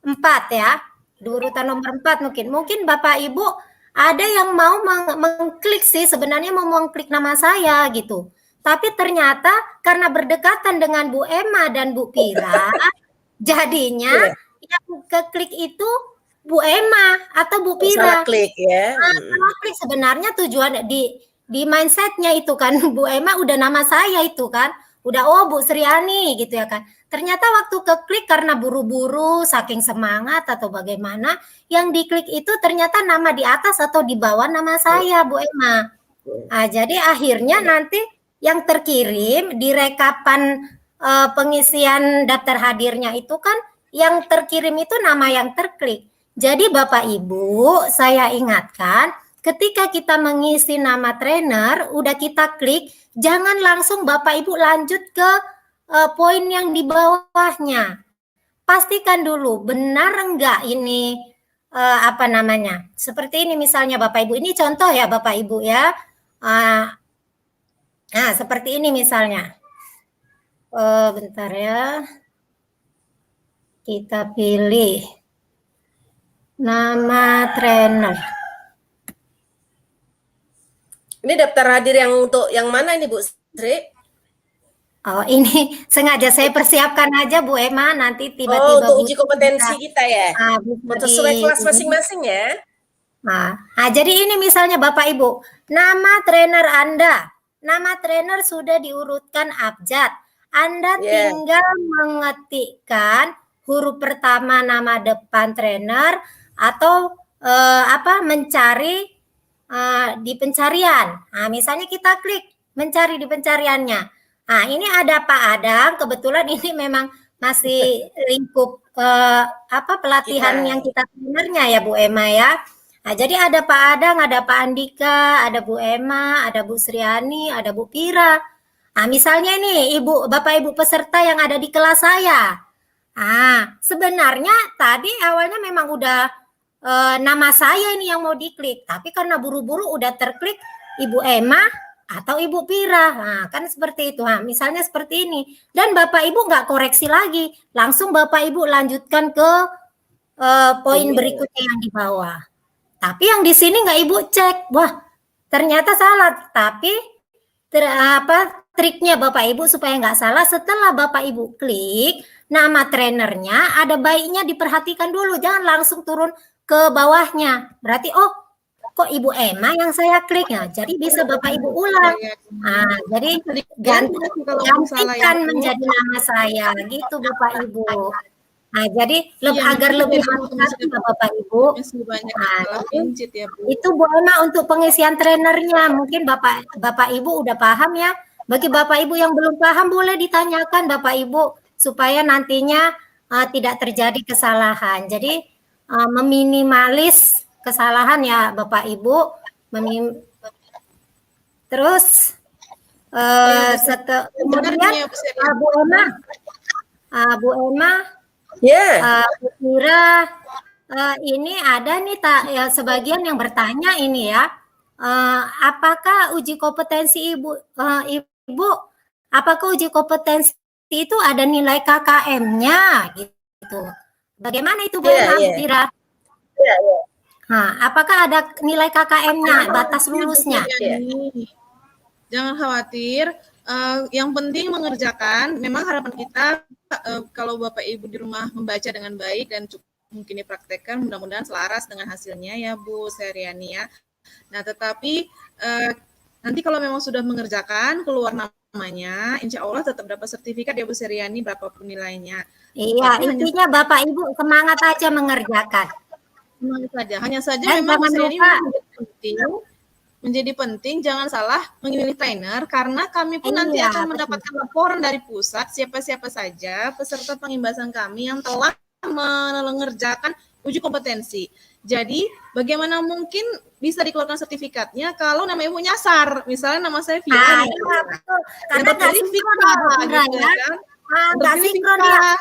4 ya. Di urutan nomor 4 mungkin Bapak Ibu ada yang mau mengklik sih, sebenarnya mau mengklik nama saya gitu. Tapi ternyata karena berdekatan dengan Bu Emma dan Bu Pira, jadinya yang keklik itu Bu Emma atau Bu Pira. Salah klik ya. Salah klik sebenarnya tujuan di mindsetnya itu kan Bu Emma udah nama saya itu kan. Udah Bu Sriani gitu ya kan. Ternyata waktu keklik karena buru-buru, saking semangat atau bagaimana, yang diklik itu ternyata nama di atas atau di bawah nama saya Bu Emma. Jadi akhirnya nanti yang terkirim di rekapan pengisian daftar hadirnya itu kan yang terkirim itu nama yang terklik. Jadi Bapak Ibu, saya ingatkan ketika kita mengisi nama trainer, udah kita klik, jangan langsung Bapak Ibu lanjut ke poin yang di bawahnya. Pastikan dulu benar enggak ini seperti ini misalnya Bapak Ibu, ini contoh ya Bapak Ibu ya. Nah, seperti ini misalnya. Bentar ya. Kita pilih nama trainer. Ini daftar hadir yang untuk yang mana ini Bu Sri? Ini sengaja saya persiapkan aja Bu Emma, nanti tiba-tiba untuk uji kompetensi kita ya. Sesuai kelas masing-masing ya. Jadi ini misalnya Bapak Ibu, nama trainer Anda, nama trainer sudah diurutkan abjad. Anda tinggal mengetikkan huruf pertama nama depan trainer atau mencari di pencarian. Misalnya kita klik mencari di pencariannya. Ini ada Pak Adang, kebetulan ini memang masih lingkup pelatihan yang kita trainernya ya Bu Emma ya. Jadi ada Pak Adang, ada Pak Andika, ada Bu Emma, ada Bu Sriani, ada Bu Pira. Misalnya ini Bapak Ibu peserta yang ada di kelas saya. Sebenarnya tadi awalnya memang udah nama saya ini yang mau diklik, tapi karena buru-buru udah terklik Ibu Emma atau Ibu Pira. Kan seperti itu. Misalnya seperti ini. Dan Bapak Ibu nggak koreksi lagi, langsung Bapak Ibu lanjutkan ke poin berikutnya yang di bawah. Tapi yang di sini nggak Ibu cek, wah ternyata salah. Tapi triknya Bapak Ibu supaya nggak salah, setelah Bapak Ibu klik nama trainernya, ada baiknya diperhatikan dulu, jangan langsung turun ke bawahnya. Berarti kok Ibu Emma yang saya klik ya, jadi bisa Bapak Ibu ulang. Jadi gantikan menjadi nama saya, gitu Bapak Ibu. Jadi agar lebih hati-hati ya Bapak Ibu. Itu Bu Emma untuk pengisian trainernya. Mungkin Bapak Ibu udah paham ya. Bagi Bapak Ibu yang belum paham boleh ditanyakan Bapak Ibu supaya nantinya tidak terjadi kesalahan. Jadi meminimalis kesalahan ya Bapak Ibu. Terus kemudian Bu Emma Bu Pira, ini ada nih sebagian yang bertanya ini ya, apakah uji kompetensi Ibu, apakah uji kompetensi itu ada nilai KKM-nya gitu? Bagaimana itu Bu Pira? Apakah ada nilai KKM-nya, batas lulusnya? Jangan khawatir. Yang penting mengerjakan. Memang harapan kita kalau Bapak Ibu di rumah membaca dengan baik dan mungkin dipraktekkan, mudah-mudahan selaras dengan hasilnya ya Bu Sriani ya. Nah, tetapi nanti kalau memang sudah mengerjakan keluar nama namanya, insya Allah tetap dapat sertifikat ya Bu Seriani berapapun nilainya. Iya, Tapi hanya intinya Bapak Ibu semangat aja mengerjakan. semangat saja. Hanya saja Dan memang Bu jangan Seriani lupa, menjadi penting jangan salah memilih trainer karena kami pun nanti iya, akan betul. mendapatkan laporan dari pusat siapa-siapa saja peserta pengimbasan kami yang telah mengerjakan uji kompetensi. Jadi bagaimana mungkin bisa dikeluarkan sertifikatnya kalau nama ibu nyasar, misalnya nama saya Vira, Nah, nih. iya betul. Karena Yang nggak terpilih sinkron Vika, ya Bu Pira gitu ya. kan. Nggak Terpilih sinkron Vika. ya.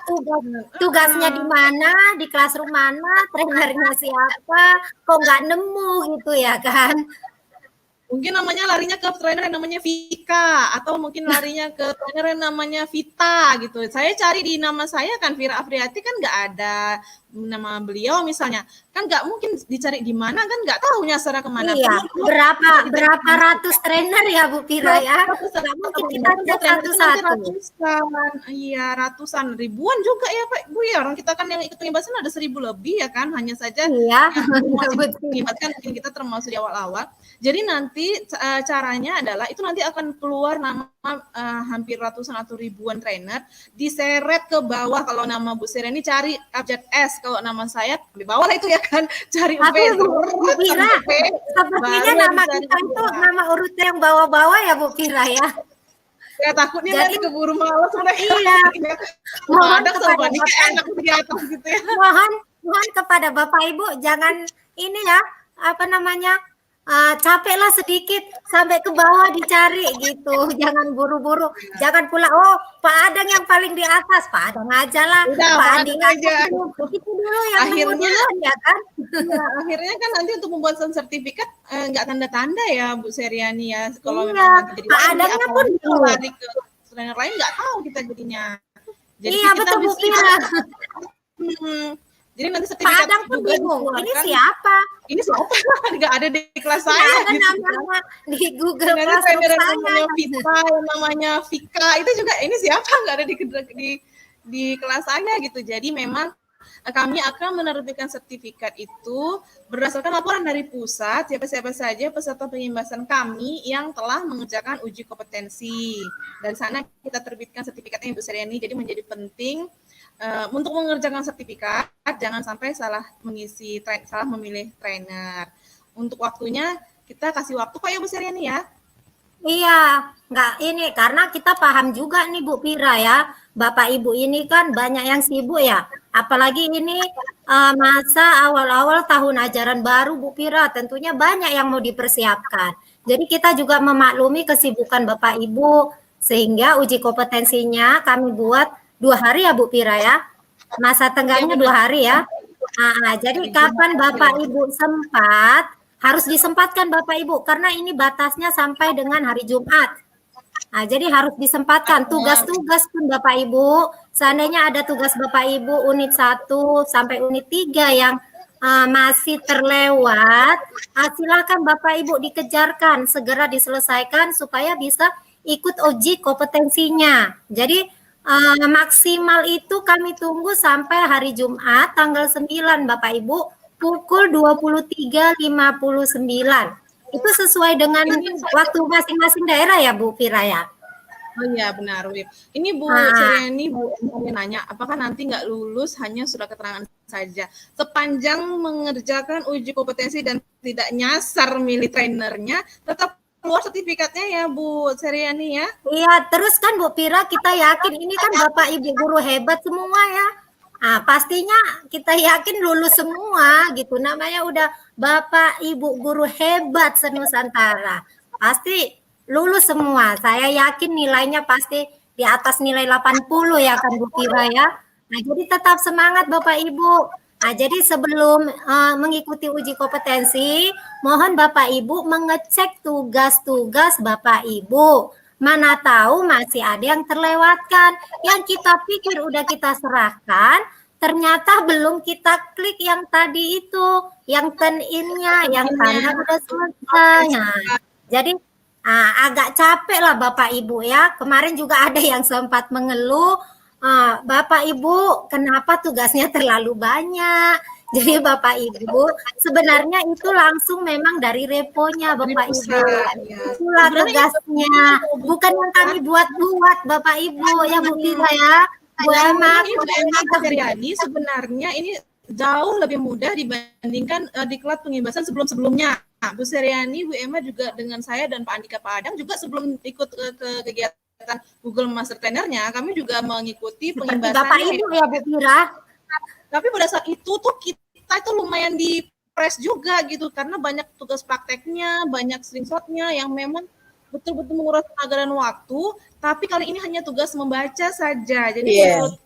Tugasnya di Ah. mana, di classroom mana, trainernya siapa, kok nggak nemu gitu ya kan. Mungkin namanya larinya ke trainer yang namanya Vika atau mungkin larinya ke trainer yang namanya Vita gitu. Saya cari di nama saya kan Vira Afriati kan nggak ada nama beliau misalnya. Kan nggak mungkin dicari di mana kan nggak tahu nyasarnya kemana. Iya, berapa ratus trainer ya Bu Pira ya. Nggak mungkin kita cek satu-satu. Ratusan, iya ratusan, ribuan juga ya Pak Bu ya. Orang kita kan yang ikut pengimbasan ada 1.000 lebih ya kan. Hanya saja Iya, masih betul. kan mungkin kita termasuk di awal-awal. Jadi nanti caranya adalah itu nanti akan keluar nama hampir ratusan atau ribuan trainer diseret ke bawah. Kalau nama Bu Sereni cari abjad S, kalau nama saya di bawah lah itu ya kan cari Tapi Bu Pira, sepertinya nama kita itu nama urutnya yang bawah-bawah ya Bu Pira ya. Ya takutnya Jadi, nanti keburu malas udah. Iya. Mohon Ada kepada sama Bapak, enak di atas gitu ya. mohon kepada Bapak Ibu jangan ini ya, apa namanya, capeklah sedikit sampai ke bawah dicari gitu. Jangan buru-buru. Jangan pula Pak Adang yang paling di atas, Pak Adang aja lah. Udah, Pak Pak Andi Adang aja. itu dulu yang nemu Akhirnya- duluan ya kan. Nah, akhirnya kan nanti untuk membuat sertifikat nggak tanda-tanda ya Bu Seriani ya. Kalau Iya, memang nanti jadi Pak wali, Adangnya apalagi pun kalau bingung. lari ke trainer lain nggak tahu kita jadinya. Jadi Iya kita betul Bu bisa- Pira. Jadi nanti Pak sertifikat Adang pun juga bingung. Ini dikeluarkan. siapa? Ini siapa? Nggak ada di kelas Nggak saya. ada gitu. namanya di Google Nanti Classroom trainer yang saya. namanya Vita, yang namanya Vika itu juga ini siapa? Nggak ada di kelas saya gitu. Jadi memang kami akan menerbitkan sertifikat itu berdasarkan laporan dari pusat siapa-siapa saja peserta pengimbasan kami yang telah mengerjakan uji kompetensi. Dari sana kita terbitkan sertifikatnya Ibu Seriani. Jadi menjadi penting untuk mengerjakan sertifikat jangan sampai salah memilih trainer. Untuk waktunya kita kasih waktu Pak ya Bu Seriani ya. Iya, nggak ini karena kita paham juga nih Bu Pira ya, Bapak Ibu ini kan banyak yang sibuk ya, apalagi ini masa awal-awal tahun ajaran baru Bu Pira, tentunya banyak yang mau dipersiapkan. Jadi kita juga memaklumi kesibukan Bapak Ibu, sehingga uji kompetensinya kami buat 2 hari ya Bu Pira ya, masa tenggangnya 2 hari ya. Jadi kapan Bapak Ibu sempat, harus disempatkan Bapak Ibu karena ini batasnya sampai dengan hari Jumat. Jadi harus disempatkan tugas-tugas pun Bapak Ibu. Seandainya ada tugas Bapak Ibu unit 1 sampai unit 3 yang masih terlewat, silakan Bapak Ibu dikejarkan, segera diselesaikan supaya bisa ikut uji kompetensinya. Jadi maksimal itu kami tunggu sampai hari Jumat tanggal 9 Bapak Ibu pukul 23.59. Itu sesuai dengan waktu masing-masing daerah ya Bu Pira ya? Oh iya benar Wib. Ini Bu Seriani Bu nanya apakah nanti nggak lulus hanya surat keterangan saja. Sepanjang mengerjakan uji kompetensi dan tidak nyasar milih trainernya tetap keluar sertifikatnya ya Bu Seriani ya. Iya, terus kan Bu Pira kita yakin ini kan Bapak Ibu guru hebat semua ya. Pastinya kita yakin lulus semua gitu. Namanya udah Bapak Ibu guru hebat se-Nusantara. Pasti lulus semua. Saya yakin nilainya pasti di atas nilai 80 ya kan Bu Pira ya. Jadi tetap semangat Bapak Ibu. Jadi sebelum mengikuti uji kompetensi, mohon Bapak Ibu mengecek tugas-tugas Bapak Ibu. Mana tahu masih ada yang terlewatkan. Yang kita pikir udah kita serahkan, ternyata belum kita klik yang tadi itu, yang turn in-nya, yang tanda udah selesai. Jadi agak capek lah Bapak Ibu ya. Kemarin juga ada yang sempat mengeluh, Bapak Ibu kenapa tugasnya terlalu banyak. Jadi Bapak Ibu, sebenarnya itu langsung memang dari reponya Dari Bapak Ibu. pusat, ya. Itulah Sebenarnya tugasnya. Bukan yang kami buat-buat Bapak Ibu ya Bu Tira ya. Bu Emma, Ini Bu Emma Suryani sebenarnya ini jauh lebih mudah dibandingkan diklat pengibasan sebelum-sebelumnya. Nah, Bu Suryani, Bu Emma juga dengan saya dan Pak Andika Padang juga sebelum ikut ke kegiatan Google Master Trainer-nya, kami juga mengikuti pengibasan. Bapak Ibu ya Bu Tira. Tapi pada saat itu tuh kita itu lumayan di press juga gitu karena banyak tugas prakteknya, banyak screenshotnya yang memang betul-betul menguras tenaga dan waktu. Tapi kali ini hanya tugas membaca saja. Jadi menurut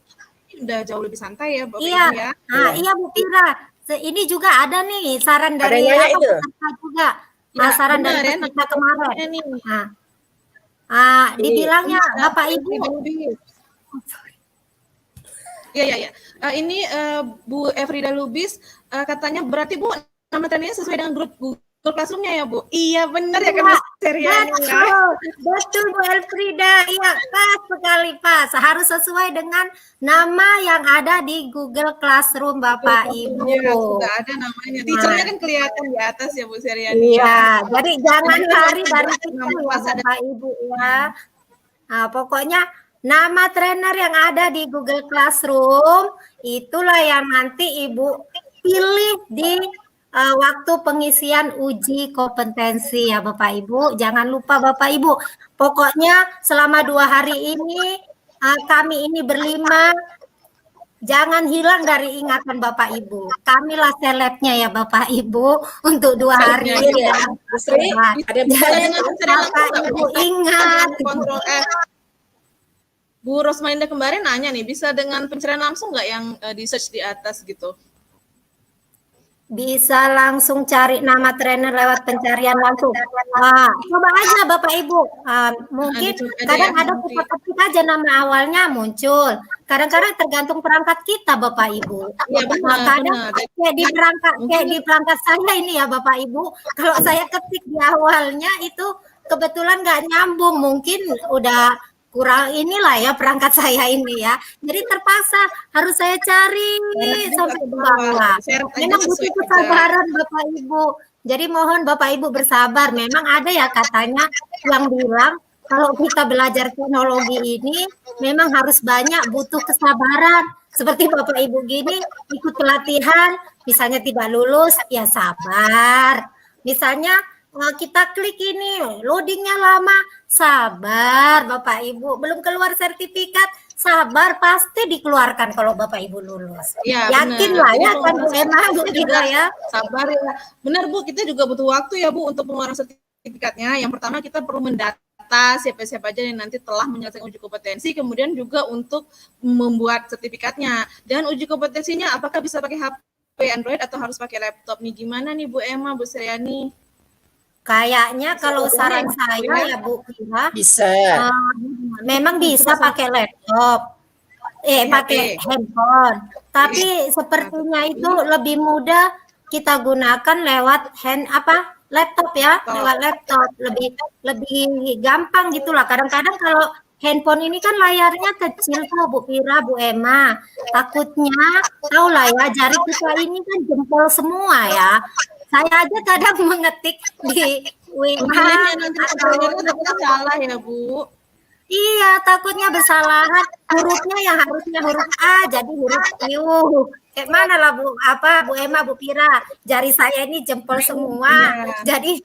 ini udah jauh lebih santai ya Bapak Ibu ya. Nah, iya Bu Tira. Ini juga ada nih saran dari peserta juga. Ya, saran benar, dari peserta kemarin. Ini. Dibilangnya Bapak Ibu. Iya. Ini Bu Efrida Lubis katanya berarti Bu nama trainernya sesuai dengan grup Google Classroom-nya ya Bu? Iya benar ya kan Bu Suryani. Betul Bu Elfrida, iya pas sekali pas. Harus sesuai dengan nama yang ada di Google Classroom Bapak Ibu. Iya, sudah ada namanya. Teacher-nya kan kelihatan di atas ya Bu Suryani. Iya, jadi jangan cari dari situ ya Bapak Ibu ya. Nah, pokoknya nama trainer yang ada di Google Classroom itulah yang nanti Ibu pilih di waktu pengisian uji kompetensi ya Bapak Ibu. Jangan lupa Bapak Ibu. Pokoknya selama 2 hari ini kami ini berlima jangan hilang dari ingatan Bapak Ibu. Kamilah selebnya ya Bapak Ibu untuk 2 hari ini. Ada Bapak Ibu ingat. Kontrol F. Bu Rosmalinda kemarin nanya nih, bisa dengan pencarian langsung nggak yang di search di atas gitu? Bisa langsung cari nama trainer lewat pencarian langsung. Wah, coba aja Bapak Ibu. Mungkin kadang ada ketik aja nama awalnya muncul. Kadang-kadang tergantung perangkat kita Bapak Ibu. Iya benar. Kadang kayak di perangkat saya ini ya Bapak Ibu. Kalau saya ketik di awalnya itu kebetulan nggak nyambung. Mungkin udah kurang inilah ya perangkat saya ini ya. Jadi terpaksa harus saya cari sampai ke bawah. Memang butuh kesabaran Bapak Ibu. Jadi mohon Bapak Ibu bersabar. Memang ada ya katanya yang bilang kalau kita belajar teknologi ini memang harus banyak butuh kesabaran. Seperti Bapak Ibu gini ikut pelatihan, misalnya tidak lulus, ya sabar. Misalnya kita klik ini, loadingnya lama, sabar Bapak Ibu. Belum keluar sertifikat, sabar pasti dikeluarkan kalau Bapak Ibu lulus. Ya, yakinlah ya kan Bu Emma juga ya. Sabar ya. Benar Bu, kita juga butuh waktu ya Bu untuk pengeluaran sertifikatnya. Yang pertama kita perlu mendata siapa-siapa aja yang nanti telah menyelesaikan uji kompetensi, kemudian juga untuk membuat sertifikatnya. Dan uji kompetensinya apakah bisa pakai HP Android atau harus pakai laptop nih? Gimana nih Bu Emma, Bu Suryani? Kayaknya kalau saran saya ya Bu Kira, bisa. Memang bisa pakai laptop, pakai handphone. Tapi sepertinya itu lebih mudah kita gunakan lewat laptop ya, lewat laptop lebih gampang gitulah. Kadang-kadang kalau handphone ini kan layarnya kecil tuh Bu Kira, Bu Emma. Takutnya tahu lah ya jari kita ini kan jempol semua ya. Saya aja kadang mengetik di WA takutnya salah ya Bu. Iya, takutnya bersalahan. Hurufnya yang harusnya huruf A jadi huruf Q. Kayak mana lah Bu Emma, Bu Pira. Jari saya ini jempol semua. Jadi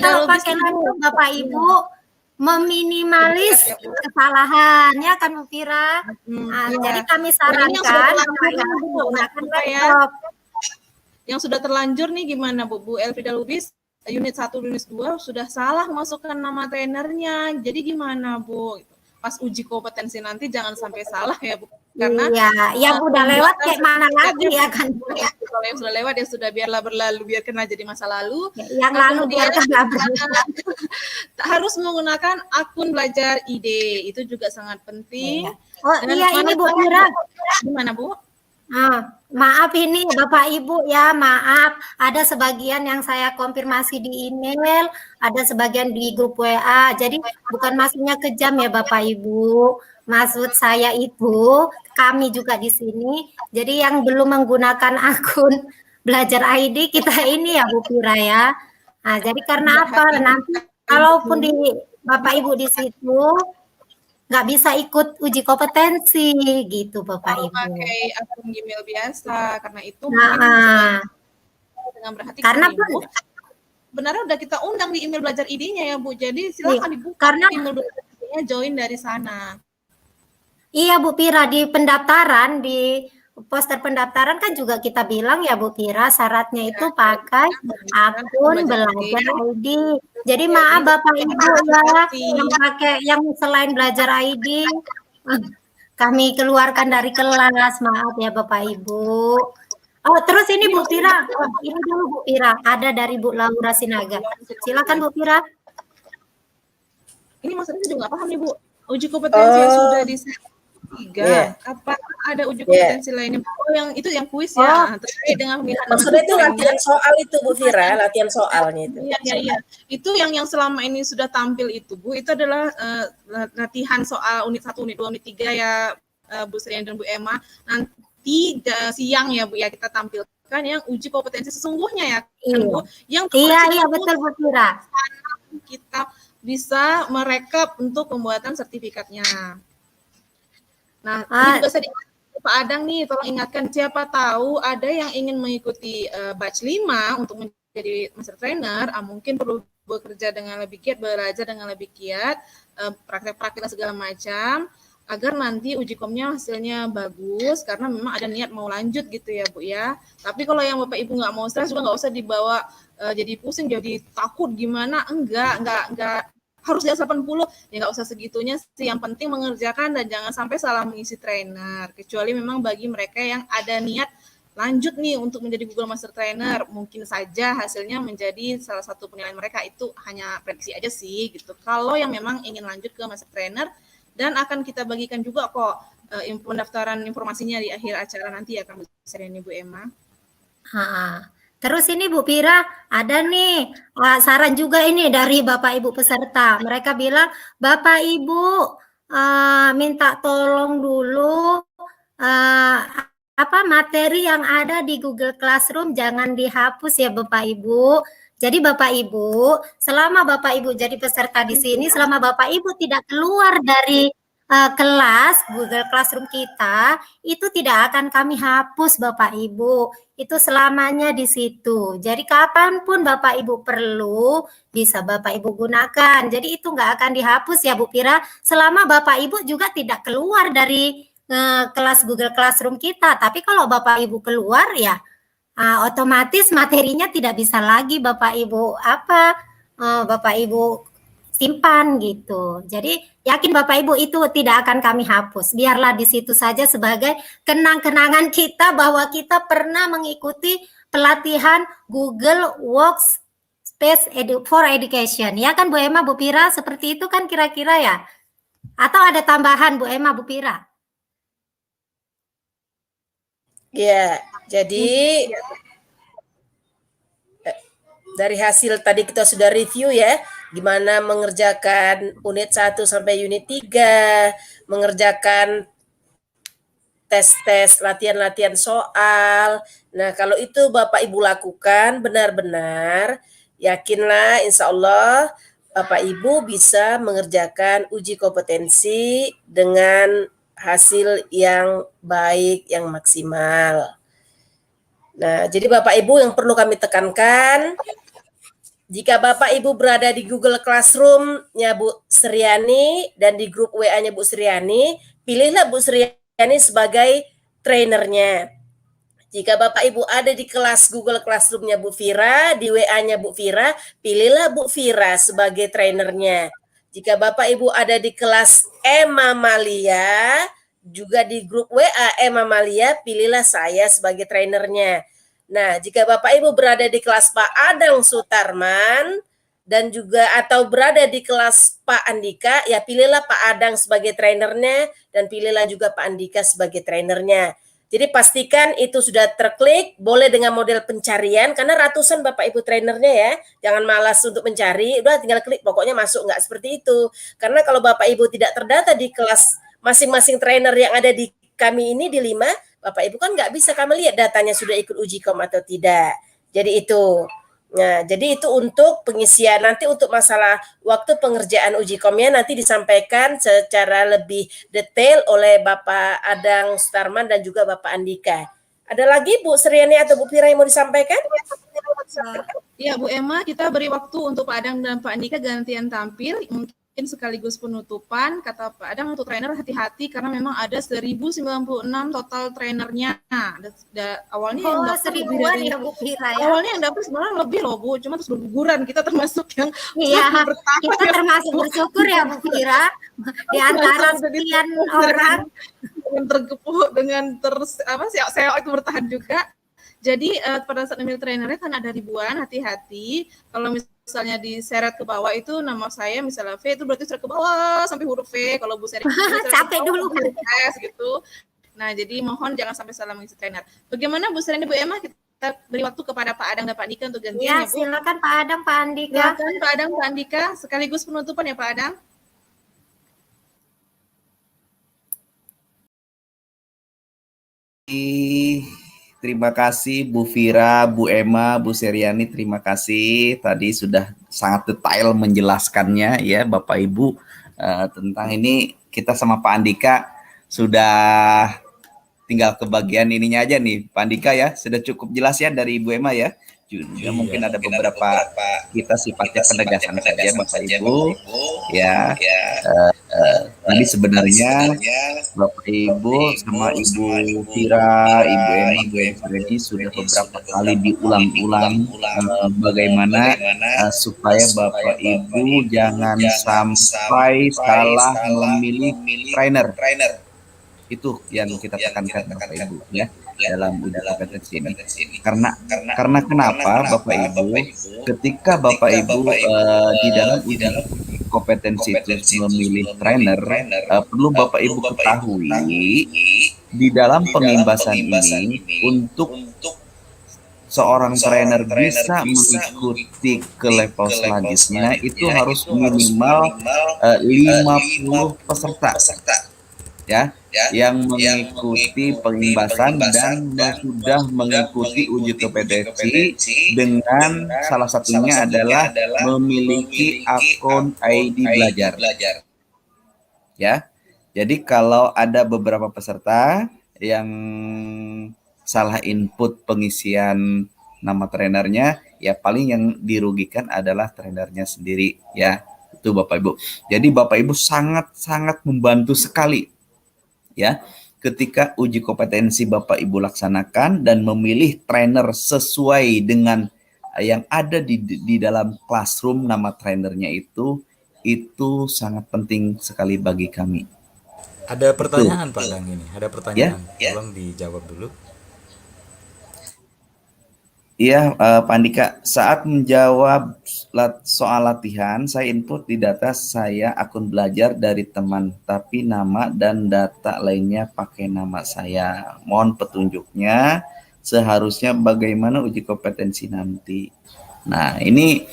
kalau pakai laptop Bapak Ibu meminimalis kesalahannya kan Bu Pira. Jadi kami sarankan menggunakan laptop. Yang sudah terlanjur nih gimana Bu Elfrida Lubis, unit 1, unit 2 sudah salah masukkan nama trainernya. Jadi gimana Bu? Pas uji kompetensi nanti jangan sampai salah ya Bu. Karena yang udah lewat kayak mana lagi ya kan Bu. Kalau yang sudah lewat ya sudah biarlah berlalu, biar kena jadi masa lalu. Yang lalu biarlah berlalu. Harus menggunakan akun belajar ID, itu juga sangat penting. Ini Bu Pira. Gimana Bu? Maaf ini Bapak Ibu ya, maaf. Ada sebagian yang saya konfirmasi di email, ada sebagian di grup WA. Jadi bukan maksudnya kejam ya Bapak Ibu. Maksud saya itu kami juga di sini. Jadi yang belum menggunakan akun Belajar ID kita ini ya Bu Pira ya. Nah, jadi karena apa? Nanti kalaupun di Bapak Ibu di situ nggak bisa ikut uji kompetensi gitu Bapak Kalau Ibu. pakai akun Gmail biasa, karena itu Nah, dengan berhati karena kata Ibu, sebenarnya udah kita undang di email belajar ID-nya ya Bu. Jadi silakan dibuka karena email belajar ID-nya, join dari sana. iya Bu Pira, di pendaftaran, di poster pendaftaran kan juga kita bilang ya Bu Pira, syaratnya itu pakai akun Belajar ID. Jadi maaf Bapak Ibu ya, yang pakai yang selain Belajar ID, kami keluarkan dari kelas, maaf ya Bapak Ibu. Oh, terus ini Bu Pira, ini dulu Bu Pira, ada dari Bu Laura Sinaga. Silakan Bu Pira. Ini maksudnya juga nggak paham nih Bu. Uji kompetensi yang sudah di tiga, apa ada uji kompetensi lainnya? Oh, yang itu yang kuis ya, terkait dengan pemilihan. Maksudnya itu latihan soal itu Bu Fira, latihan soalnya itu. Iya. Itu yang selama ini sudah tampil itu Bu, itu adalah latihan soal unit 1, unit 2, unit 3 ya Bu Srian dan Bu Emma. Nanti siang ya Bu ya kita tampilkan yang uji kompetensi sesungguhnya ya kan Bu. Yang iya betul Bu Fira. Kita bisa merekap untuk pembuatan sertifikatnya. Nah, ini juga saya Pak Adang nih, tolong ingatkan siapa tahu ada yang ingin mengikuti batch 5 untuk menjadi master trainer, mungkin perlu bekerja dengan lebih giat, belajar dengan lebih giat, praktek-praktek segala macam, agar nanti uji komnya hasilnya bagus, karena memang ada niat mau lanjut gitu ya Bu ya. Tapi kalau yang Bapak Ibu nggak mau stres juga nggak usah dibawa jadi pusing, jadi takut gimana, enggak harus di atas 80, ya nggak usah segitunya sih, yang penting mengerjakan dan jangan sampai salah mengisi trainer, kecuali memang bagi mereka yang ada niat lanjut nih untuk menjadi Google Master Trainer, mungkin saja hasilnya menjadi salah satu penilaian mereka, itu hanya prediksi aja sih gitu. Kalau yang memang ingin lanjut ke Master Trainer, dan akan kita bagikan juga kok pendaftaran informasinya di akhir acara nanti ya Kang Srian Ibu Emma. Terus ini Bu Pira, ada nih saran juga ini dari Bapak Ibu peserta. Mereka bilang, Bapak Ibu minta tolong dulu apa materi yang ada di Google Classroom jangan dihapus ya Bapak Ibu. Jadi Bapak Ibu, selama Bapak Ibu jadi peserta di sini, selama Bapak Ibu tidak keluar dari kelas Google Classroom kita, itu tidak akan kami hapus Bapak Ibu. Itu selamanya di situ. Jadi kapanpun Bapak Ibu perlu, bisa Bapak Ibu gunakan. Jadi itu nggak akan dihapus ya Bu Pira, selama Bapak Ibu juga tidak keluar dari kelas Google Classroom kita. Tapi kalau Bapak Ibu keluar ya, otomatis materinya tidak bisa lagi Bapak Ibu Bapak Ibu simpan gitu. Jadi yakin Bapak Ibu itu tidak akan kami hapus. Biarlah di situ saja sebagai kenang-kenangan kita bahwa kita pernah mengikuti pelatihan Google Workspace for Education. Ya kan Bu Emma, Bu Pira, seperti itu kan kira-kira ya? Atau ada tambahan Bu Emma, Bu Pira? Ya, jadi dari hasil tadi kita sudah review ya, gimana mengerjakan unit 1 sampai unit 3, mengerjakan tes-tes, latihan-latihan soal. Nah, kalau itu Bapak Ibu lakukan benar-benar, yakinlah insya Allah Bapak Ibu bisa mengerjakan uji kompetensi dengan hasil yang baik, yang maksimal. Nah, jadi Bapak Ibu yang perlu kami tekankan, jika Bapak Ibu berada di Google Classroom-nya Bu Sriani dan di grup WA-nya Bu Sriani, pilihlah Bu Sriani sebagai trainernya. Jika Bapak Ibu ada di kelas Google Classroom-nya Bu Fira, di WA-nya Bu Fira, pilihlah Bu Fira sebagai trainernya. Jika Bapak Ibu ada di kelas Emma Malia, juga di grup WA Emma Malia, pilihlah saya sebagai trainernya. Nah, jika Bapak Ibu berada di kelas Pak Adang Sutarman dan juga atau berada di kelas Pak Andika, ya pilihlah Pak Adang sebagai trainernya dan pilihlah juga Pak Andika sebagai trainernya. Jadi pastikan itu sudah terklik, boleh dengan model pencarian, karena ratusan Bapak Ibu trainernya ya, jangan malas untuk mencari, udah tinggal klik, pokoknya masuk, nggak seperti itu. Karena kalau Bapak Ibu tidak terdata di kelas masing-masing trainer yang ada di kami ini di 5, Bapak Ibu kan nggak bisa kami lihat datanya sudah ikut uji kom atau tidak. Jadi itu. Nah, jadi itu untuk pengisian. Nanti untuk masalah waktu pengerjaan uji komnya nanti disampaikan secara lebih detail oleh Bapak Adang Sutarman dan juga Bapak Andika. Ada lagi Bu Sriani atau Bu Pira yang mau disampaikan? Ya Bu Emma, kita beri waktu untuk Pak Adang dan Pak Andika gantian tampil. Mungkin sekaligus penutupan, kata Pak Adang untuk trainer hati-hati karena memang ada 1096 total trainernya. Awalnya yang dapat lebih dari ya Bu Pira ya. Awalnya yang dapat sebenarnya lebih loh Bu, cuma terus berguguran. Kita termasuk yang Iya, kita termasuk bersyukur ya Bu Pira di antara sekian orang dengan tergepuk dengan seok itu bertahan juga. Jadi pada saat ambil trainernya kan ada ribuan, hati-hati. Kalau misalnya diseret ke bawah itu nama saya misalnya V itu berarti seret ke bawah sampai huruf V. Kalau Bu Seri capek dulu S gitu. Nah jadi mohon jangan sampai salah mengisi trainer. Bagaimana Bu Seri dan Bu Emma, kita beri waktu kepada Pak Adang dan Pak Andika untuk gantian ya Bu. Silakan Pak Adang, Pak Andika. Silakan Pak Adang, Pak Andika. Sekaligus penutupan ya Pak Adang. Terima kasih Bu Fira, Bu Emma, Bu Seriani, terima kasih. Tadi sudah sangat detail menjelaskannya ya Bapak Ibu tentang ini. Kita sama Pak Andika sudah tinggal ke bagian ininya aja nih. Pak Andika ya, sudah cukup jelas ya dari Bu Emma ya. Juga mungkin ada beberapa kita sifatnya penegasan saja Bapak Ibu ya. Tadi sebenarnya Bapak Ibu sama Ibu Fira, Ibu Emma, Ibu Freddy sudah beberapa kali diulang-ulang bagaimana supaya Bapak Ibu jangan sampai salah memilih trainer. Itu yang kita tekankan Bapak Ibu ya dalam uji kompetensi ini. Karena kenapa Bapak Ibu, ketika Bapak Ibu di dalam uji kompetensi itu memilih trainer, perlu Bapak Ibu ketahui di dalam pengimbasan ini untuk seorang trainer bisa mengikuti ke level selanjutnya itu harus minimal 50 peserta ya yang mengikuti pengimbasan dan sudah mengikuti uji kompetensi dengan salah satunya adalah memiliki akun ID belajar. Ya. Jadi kalau ada beberapa peserta yang salah input pengisian nama trainernya, ya paling yang dirugikan adalah trainernya sendiri ya. Itu Bapak Ibu. Jadi Bapak Ibu sangat membantu sekali ya ketika uji kompetensi Bapak Ibu laksanakan dan memilih trainer sesuai dengan yang ada di dalam classroom nama trainernya itu sangat penting sekali bagi kami. Ada pertanyaan Pak Dang ini, ada pertanyaan, tolong dijawab dulu. Iya, Pak Andika, saat menjawab soal latihan, saya input di data saya akun belajar dari teman, tapi nama dan data lainnya pakai nama saya. Mohon petunjuknya, seharusnya bagaimana uji kompetensi nanti. Nah, ini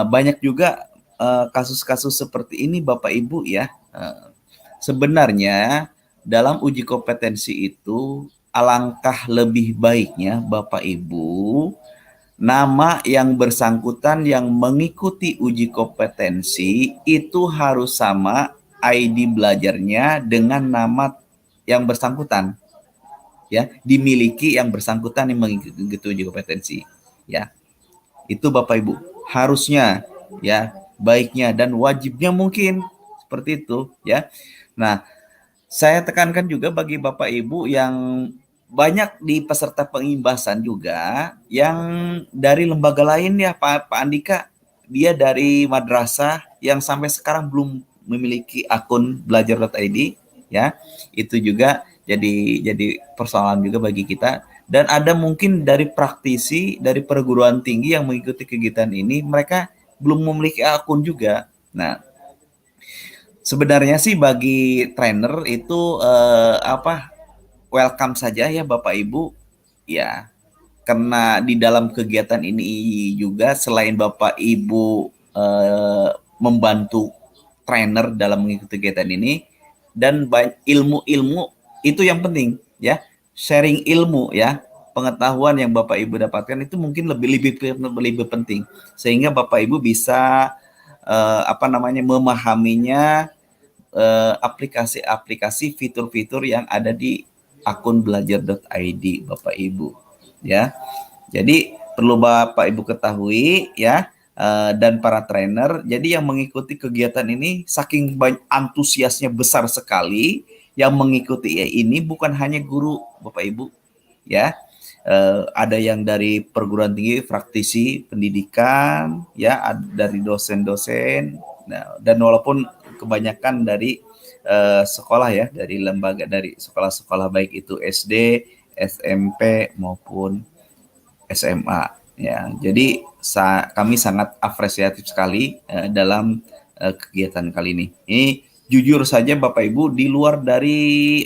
banyak juga kasus-kasus seperti ini Bapak Ibu ya. Sebenarnya dalam uji kompetensi itu alangkah lebih baiknya Bapak Ibu nama yang bersangkutan yang mengikuti uji kompetensi itu harus sama ID belajarnya dengan nama yang bersangkutan ya, dimiliki yang bersangkutan yang mengikuti uji kompetensi ya. Itu Bapak Ibu harusnya ya, baiknya dan wajibnya mungkin seperti itu ya. Nah, saya tekankan juga bagi Bapak Ibu yang banyak di peserta pengimbasan juga yang dari lembaga lain ya Pak Andika, dia dari madrasah yang sampai sekarang belum memiliki akun belajar.id ya. Itu juga jadi persoalan juga bagi kita. Dan ada mungkin dari praktisi dari perguruan tinggi yang mengikuti kegiatan ini, mereka belum memiliki akun juga. Nah, sebenarnya sih bagi trainer itu welcome saja ya Bapak Ibu ya, karena di dalam kegiatan ini juga selain Bapak Ibu membantu trainer dalam mengikuti kegiatan ini, dan ilmu-ilmu itu yang penting ya, sharing ilmu ya, pengetahuan yang Bapak Ibu dapatkan itu mungkin lebih penting, sehingga Bapak Ibu bisa memahaminya, aplikasi-aplikasi fitur-fitur yang ada di akun belajar.id Bapak Ibu ya. Jadi perlu Bapak Ibu ketahui ya, dan para trainer, jadi yang mengikuti kegiatan ini saking antusiasnya besar sekali, yang mengikuti ini bukan hanya guru Bapak Ibu ya, ada yang dari perguruan tinggi, praktisi pendidikan ya, dari dosen-dosen, nah, dan walaupun kebanyakan dari sekolah ya, dari lembaga, dari sekolah-sekolah baik itu SD, SMP maupun SMA ya. Jadi kami sangat apresiatif sekali dalam kegiatan kali ini. Ini jujur saja Bapak Ibu, di luar dari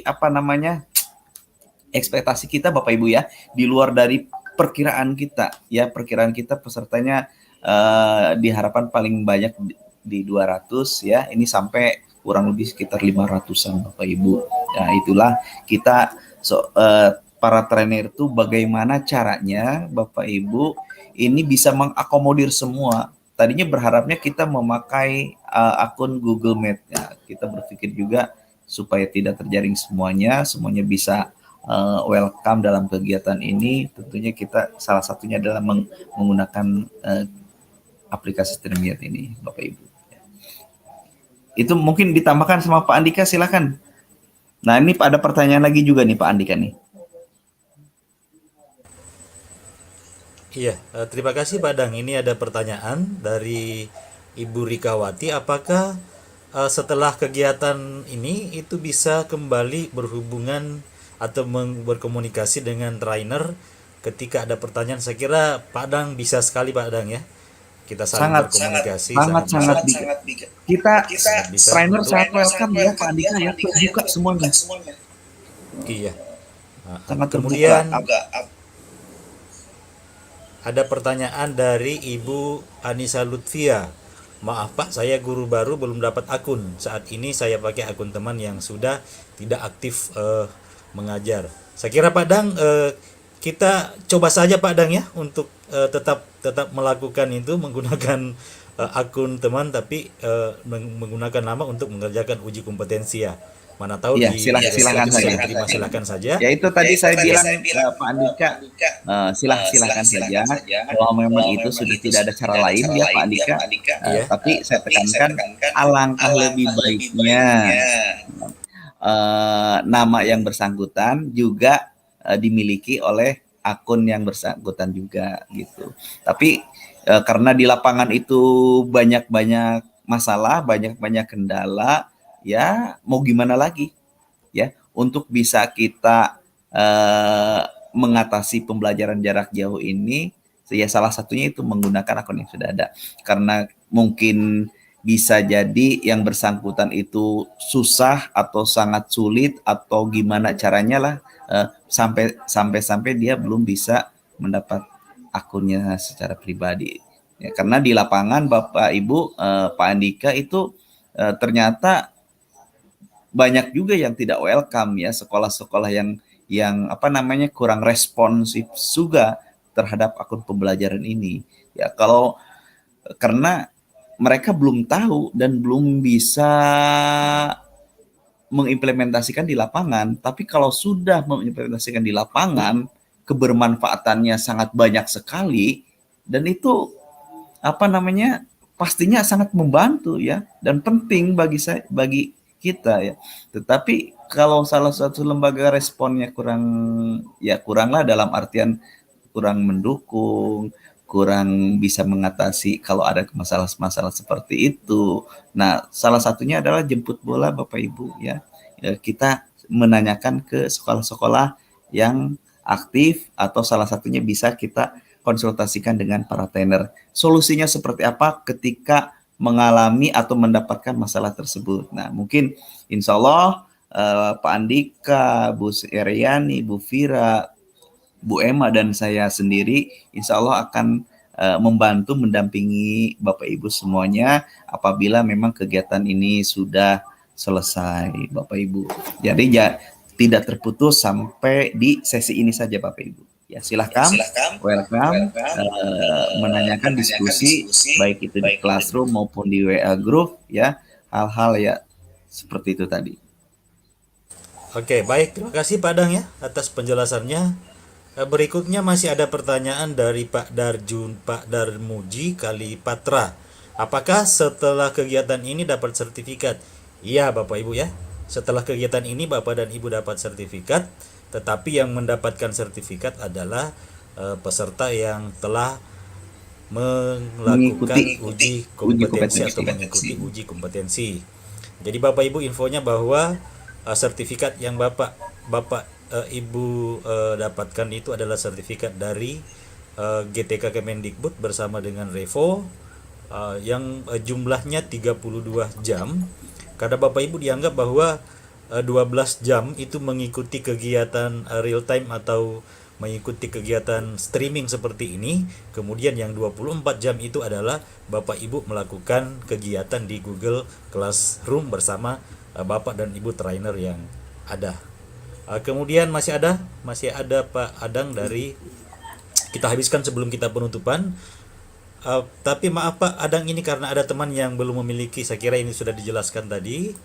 ekspektasi kita Bapak Ibu ya, di luar dari perkiraan kita ya, perkiraan kita pesertanya diharapkan paling banyak di 200 ya, ini sampai kurang lebih sekitar 500-an Bapak Ibu. Nah, itulah kita para trainer itu bagaimana caranya Bapak Ibu ini bisa mengakomodir semua. Tadinya berharapnya kita memakai akun Google Meet ya. Kita berpikir juga supaya tidak terjaring semuanya bisa welcome dalam kegiatan ini. Tentunya kita salah satunya adalah menggunakan aplikasi Streamyard ini Bapak Ibu. Itu mungkin ditambahkan sama Pak Andika, silakan. Nah, ini ada pertanyaan lagi juga nih Pak Andika nih. Iya, terima kasih Pak Dang. Ini ada pertanyaan dari Ibu Rikawati, apakah setelah kegiatan ini itu bisa kembali berhubungan atau berkomunikasi dengan trainer ketika ada pertanyaan? Saya kira Pak Dang bisa sekali Pak Dang ya. Kita saling berkomunikasi. Sangat. Kita trainer sangat welcome ya Pak Andika ya, terbuka semuanya. Iya. Sangat kemudian terbuka. Ada pertanyaan dari Ibu Anissa Lutfia. Maaf Pak, saya guru baru belum dapat akun. Saat ini saya pakai akun teman yang sudah tidak aktif mengajar. Saya kira Pak Dang, kita coba saja Pak Dang ya untuk tetap melakukan itu, menggunakan akun teman, tapi menggunakan nama untuk mengerjakan uji kompetensi ya. Mana tahu ya, silakan saja. Ya itu tadi saya bilang Pak Andika, silakan saja. Bahwa memang itu sudah tidak ada cara lain ya Pak Andika. Tapi saya tekankan alangkah lebih baiknya nama yang bersangkutan juga dimiliki oleh akun yang bersangkutan juga gitu. Tapi karena di lapangan itu banyak masalah, banyak kendala, ya mau gimana lagi ya, untuk bisa kita mengatasi pembelajaran jarak jauh ini, ya salah satunya itu menggunakan akun yang sudah ada. Karena mungkin bisa jadi yang bersangkutan itu susah atau sangat sulit atau gimana caranya lah, sampai dia belum bisa mendapat akunnya secara pribadi ya. Karena di lapangan Bapak Ibu, Pak Andika itu ternyata banyak juga yang tidak welcome ya, sekolah-sekolah yang kurang responsif juga terhadap akun pembelajaran ini ya. Karena mereka belum tahu dan belum bisa mengimplementasikan di lapangan. Tapi kalau sudah mengimplementasikan di lapangan, kebermanfaatannya sangat banyak sekali, dan itu pastinya sangat membantu ya, dan penting bagi kita ya. Tetapi kalau salah satu lembaga responnya kuranglah, dalam artian kurang mendukung, kurang bisa mengatasi kalau ada masalah-masalah seperti itu. Nah, salah satunya adalah jemput bola Bapak Ibu ya. Kita menanyakan ke sekolah-sekolah yang aktif, atau salah satunya bisa kita konsultasikan dengan para trainer. Solusinya seperti apa ketika mengalami atau mendapatkan masalah tersebut. Nah, mungkin insya Allah Pak Andika, Bu Eryani, Bu Fira, Bu Emma, dan saya sendiri insya Allah akan mendampingi Bapak Ibu semuanya apabila memang kegiatan ini sudah selesai Bapak Ibu. Jadi tidak terputus sampai di sesi ini saja Bapak Ibu. Ya silahkan, welcome, menanyakan diskusi baik itu di Classroom maupun di WA Group ya, hal-hal ya seperti itu tadi. Oke, baik. Terima kasih Pak Adang ya atas penjelasannya. Berikutnya masih ada pertanyaan dari Pak Darmuji Kalipatra. Apakah setelah kegiatan ini dapat sertifikat? Iya Bapak Ibu ya. Setelah kegiatan ini Bapak dan Ibu dapat sertifikat, tetapi yang mendapatkan sertifikat adalah peserta yang telah melakukan uji kompetensi atau mengikuti uji kompetensi. Jadi Bapak Ibu infonya bahwa sertifikat yang Bapak Ibu dapatkan itu adalah sertifikat dari GTK Kemendikbud bersama dengan Revo yang jumlahnya 32 jam. Karena Bapak Ibu dianggap bahwa 12 jam itu mengikuti kegiatan real time atau mengikuti kegiatan streaming seperti ini. Kemudian yang 24 jam itu adalah Bapak Ibu melakukan kegiatan di Google Classroom bersama Bapak dan Ibu trainer yang ada. Kemudian masih ada Pak Adang dari, kita habiskan sebelum kita penutupan. Tapi maaf Pak Adang, ini karena ada teman yang belum memiliki, saya kira ini sudah dijelaskan tadi.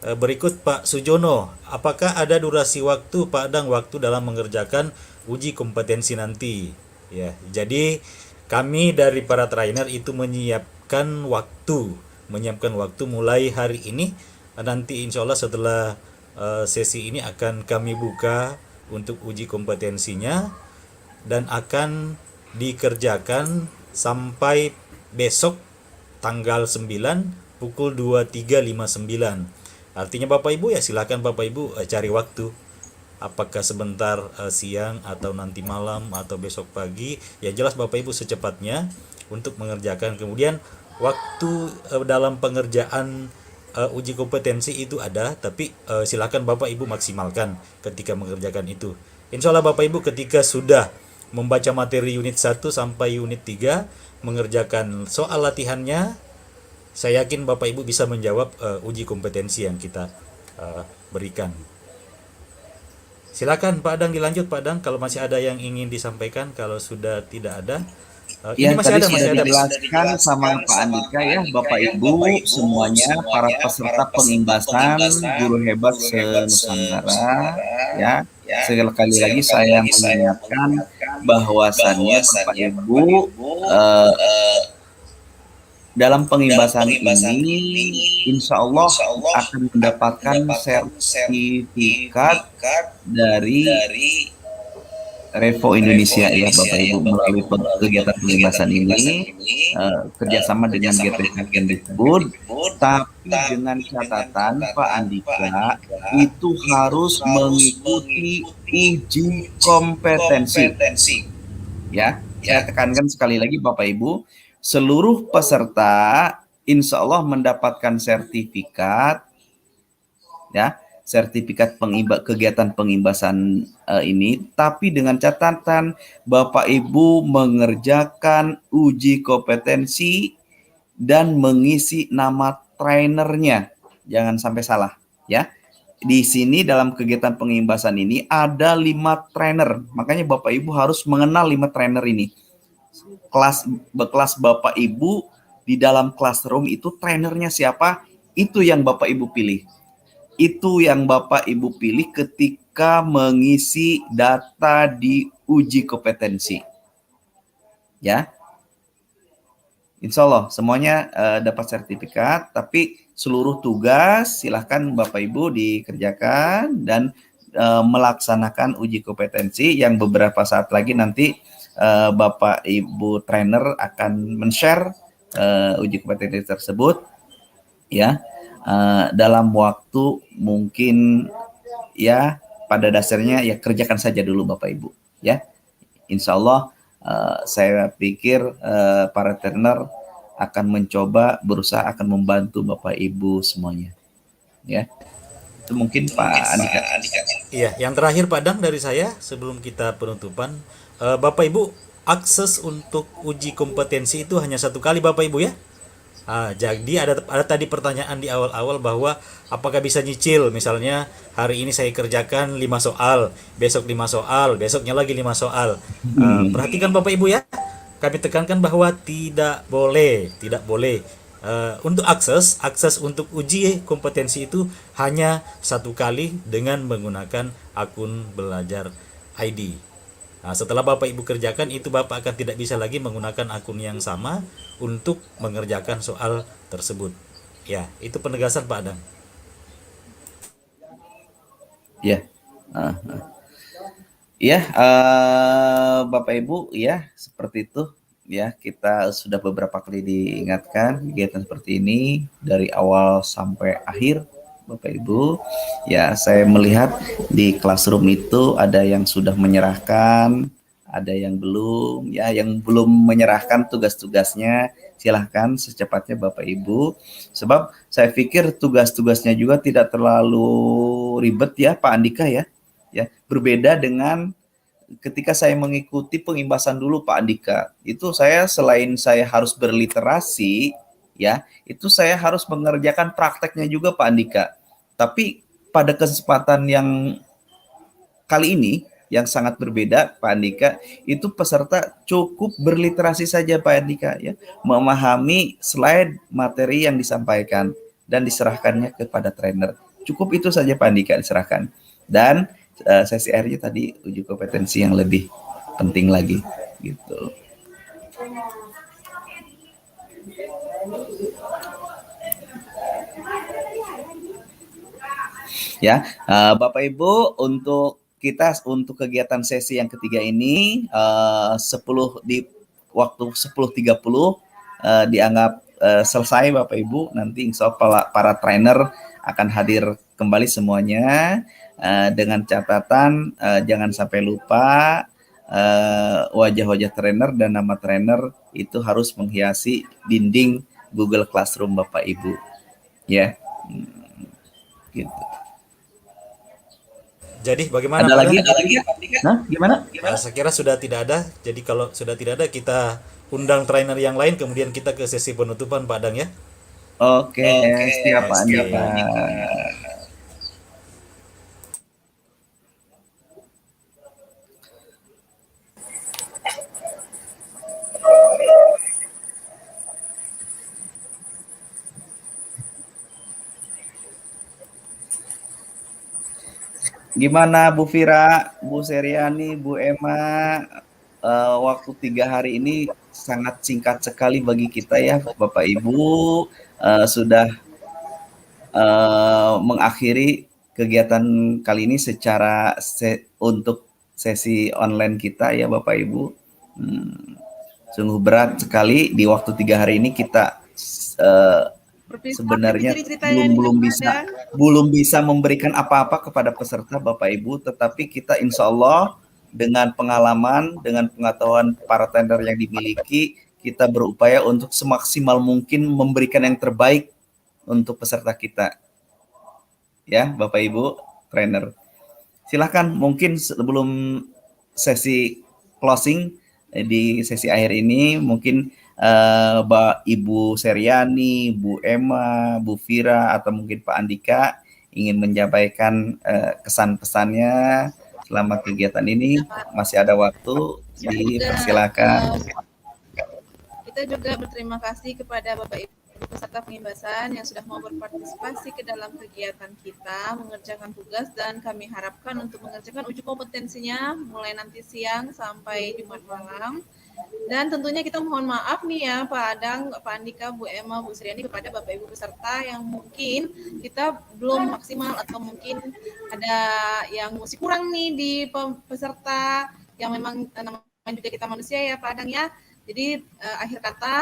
Berikut Pak Sujono, apakah ada durasi waktu Pak Adang waktu dalam mengerjakan uji kompetensi nanti? Ya, jadi kami dari para trainer itu menyiapkan waktu mulai hari ini. Nanti insya Allah setelah sesi ini akan kami buka untuk uji kompetensinya dan akan dikerjakan sampai besok tanggal 9 pukul 23.59. Artinya Bapak Ibu ya silakan Bapak Ibu cari waktu. Apakah sebentar siang atau nanti malam atau besok pagi. Ya jelas Bapak Ibu secepatnya untuk mengerjakan. Kemudian waktu dalam pengerjaan uji kompetensi itu ada, tapi silakan Bapak Ibu maksimalkan ketika mengerjakan itu. Insya Allah Bapak Ibu ketika sudah membaca materi unit 1 sampai unit 3, mengerjakan soal latihannya, saya yakin Bapak Ibu bisa menjawab uji kompetensi yang kita berikan. Silakan Pak Adang dilanjut Pak Adang, kalau masih ada yang ingin disampaikan. Kalau sudah tidak ada, ini masih ada. Dijelaskan sama Pak Andika ya, Bapak Ibu semuanya, para peserta pengimbasan guru hebat se-Nusantara ya. Sekali lagi saya mengingatkan bahwasannya Bapak Ibu dalam pengimbasan ini insya Allah akan mendapatkan sertifikat dari Revo Indonesia ya Bapak Ibu melalui kegiatan pengimbasan ini kerjasama dengan GTK Kemendikbud, tapi dengan catatan Pak Andika itu harus mengikuti uji kompetensi ya. Saya tekankan sekali lagi Bapak Ibu, seluruh peserta insya Allah mendapatkan sertifikat ya, sertifikat kegiatan pengimbasan ini, tapi dengan catatan Bapak Ibu mengerjakan uji kompetensi dan mengisi nama trainernya. Jangan sampai salah ya. Di sini dalam kegiatan pengimbasan ini ada 5 trainer. Makanya Bapak Ibu harus mengenal 5 trainer ini. Kelas Bapak Ibu di dalam classroom itu trainernya siapa? Itu yang Bapak Ibu pilih. Itu yang Bapak Ibu pilih ketika mengisi data di uji kompetensi. Ya. Insya Allah semuanya dapat sertifikat, tapi seluruh tugas silahkan Bapak Ibu dikerjakan dan melaksanakan uji kompetensi yang beberapa saat lagi nanti Bapak Ibu trainer akan men-share uji kompetensi tersebut ya. Dalam waktu mungkin ya pada dasarnya ya kerjakan saja dulu Bapak Ibu ya. Insya Allah saya pikir para trainer akan mencoba berusaha akan membantu Bapak Ibu semuanya ya. Itu mungkin Pak Andika. Iya, yang terakhir Pak Dang dari saya sebelum kita penutupan, Bapak Ibu akses untuk uji kompetensi itu hanya 1 kali Bapak Ibu ya. Jadi ada tadi pertanyaan di awal-awal bahwa apakah bisa nyicil, misalnya hari ini saya kerjakan 5 soal, besok 5 soal, besoknya lagi 5 soal. Perhatikan Bapak Ibu ya, kami tekankan bahwa tidak boleh, tidak boleh. Untuk akses untuk uji kompetensi itu hanya satu kali dengan menggunakan akun belajar ID. Nah, setelah Bapak Ibu kerjakan itu Bapak akan tidak bisa lagi menggunakan akun yang sama untuk mengerjakan soal tersebut. Ya, itu penegasan Pak Adang. Ya. Ya, Bapak Ibu, ya seperti itu. Ya, kita sudah beberapa kali diingatkan kegiatan seperti ini dari awal sampai akhir, Bapak Ibu. Ya, saya melihat di classroom itu ada yang sudah menyerahkan, ada yang belum. Ya, yang belum menyerahkan tugas-tugasnya, silahkan secepatnya Bapak Ibu. Sebab saya pikir tugas-tugasnya juga tidak terlalu ribet ya, Pak Andika ya. Ya, berbeda dengan ketika saya mengikuti pengimbasan dulu Pak Andika, itu saya selain saya harus berliterasi, ya, itu saya harus mengerjakan prakteknya juga Pak Andika. Tapi pada kesempatan yang kali ini yang sangat berbeda Pak Andika, itu peserta cukup berliterasi saja Pak Andika ya, memahami slide materi yang disampaikan dan diserahkannya kepada trainer. Cukup itu saja Pak Andika diserahkan. Dan sesi akhirnya tadi uji kompetensi yang lebih penting lagi gitu. Ya, Bapak Ibu, untuk kegiatan sesi yang ketiga ini 10 di waktu 10.30 dianggap selesai Bapak Ibu. Nanti insya Allah para trainer akan hadir kembali semuanya dengan catatan jangan sampai lupa wajah-wajah trainer dan nama trainer itu harus menghiasi dinding Google Classroom Bapak Ibu. Ya, gitu. Jadi bagaimana? Ada lagi? Nah, gimana? Saya kira sudah tidak ada. Jadi kalau sudah tidak ada, kita undang trainer yang lain, kemudian kita ke sesi penutupan Pak Adang ya. Oke, siap Pak Andika. Gimana Bu Fira, Bu Seriani, Bu Emma, waktu 3 hari ini sangat singkat sekali bagi kita ya Bapak Ibu, sudah mengakhiri kegiatan kali ini secara untuk sesi online kita ya Bapak Ibu. Sungguh berat sekali di waktu 3 hari ini kita sebenarnya belum bisa memberikan apa-apa kepada peserta Bapak Ibu, tetapi kita insya Allah dengan pengalaman, dengan pengetahuan para trainer yang dimiliki, kita berupaya untuk semaksimal mungkin memberikan yang terbaik untuk peserta kita. Ya, Bapak Ibu trainer. Silahkan mungkin sebelum sesi closing di sesi akhir ini mungkin Ibu Seriani, Bu Emma, Bu Fira, atau mungkin Pak Andika ingin menyampaikan kesan-pesannya selama kegiatan ini. Masih ada waktu, dipersilakan. Kita juga berterima kasih kepada Bapak Ibu peserta pengimbasan yang sudah mau berpartisipasi ke dalam kegiatan kita, mengerjakan tugas, dan kami harapkan untuk mengerjakan uji kompetensinya mulai nanti siang sampai Jumat malam. Dan tentunya kita mohon maaf nih ya Pak Adang, Pak Andika, Bu Emma, Bu Sriani, kepada Bapak Ibu peserta yang mungkin kita belum maksimal atau mungkin ada yang masih kurang nih di peserta yang memang namanya juga kita manusia ya Pak Adang ya. Jadi akhir kata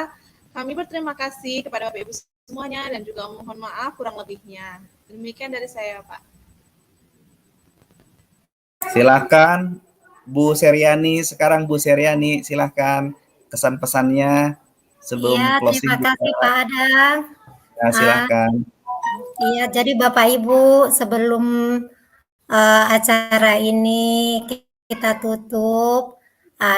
kami berterima kasih kepada Bapak Ibu semuanya dan juga mohon maaf kurang lebihnya. Demikian dari saya Pak. Silakan Bu Seriani, sekarang Bu Seriani silahkan kesan pesannya sebelum closing. Terima kasih Pak Adang. Ya, silakan. Iya, jadi Bapak Ibu sebelum acara ini kita tutup,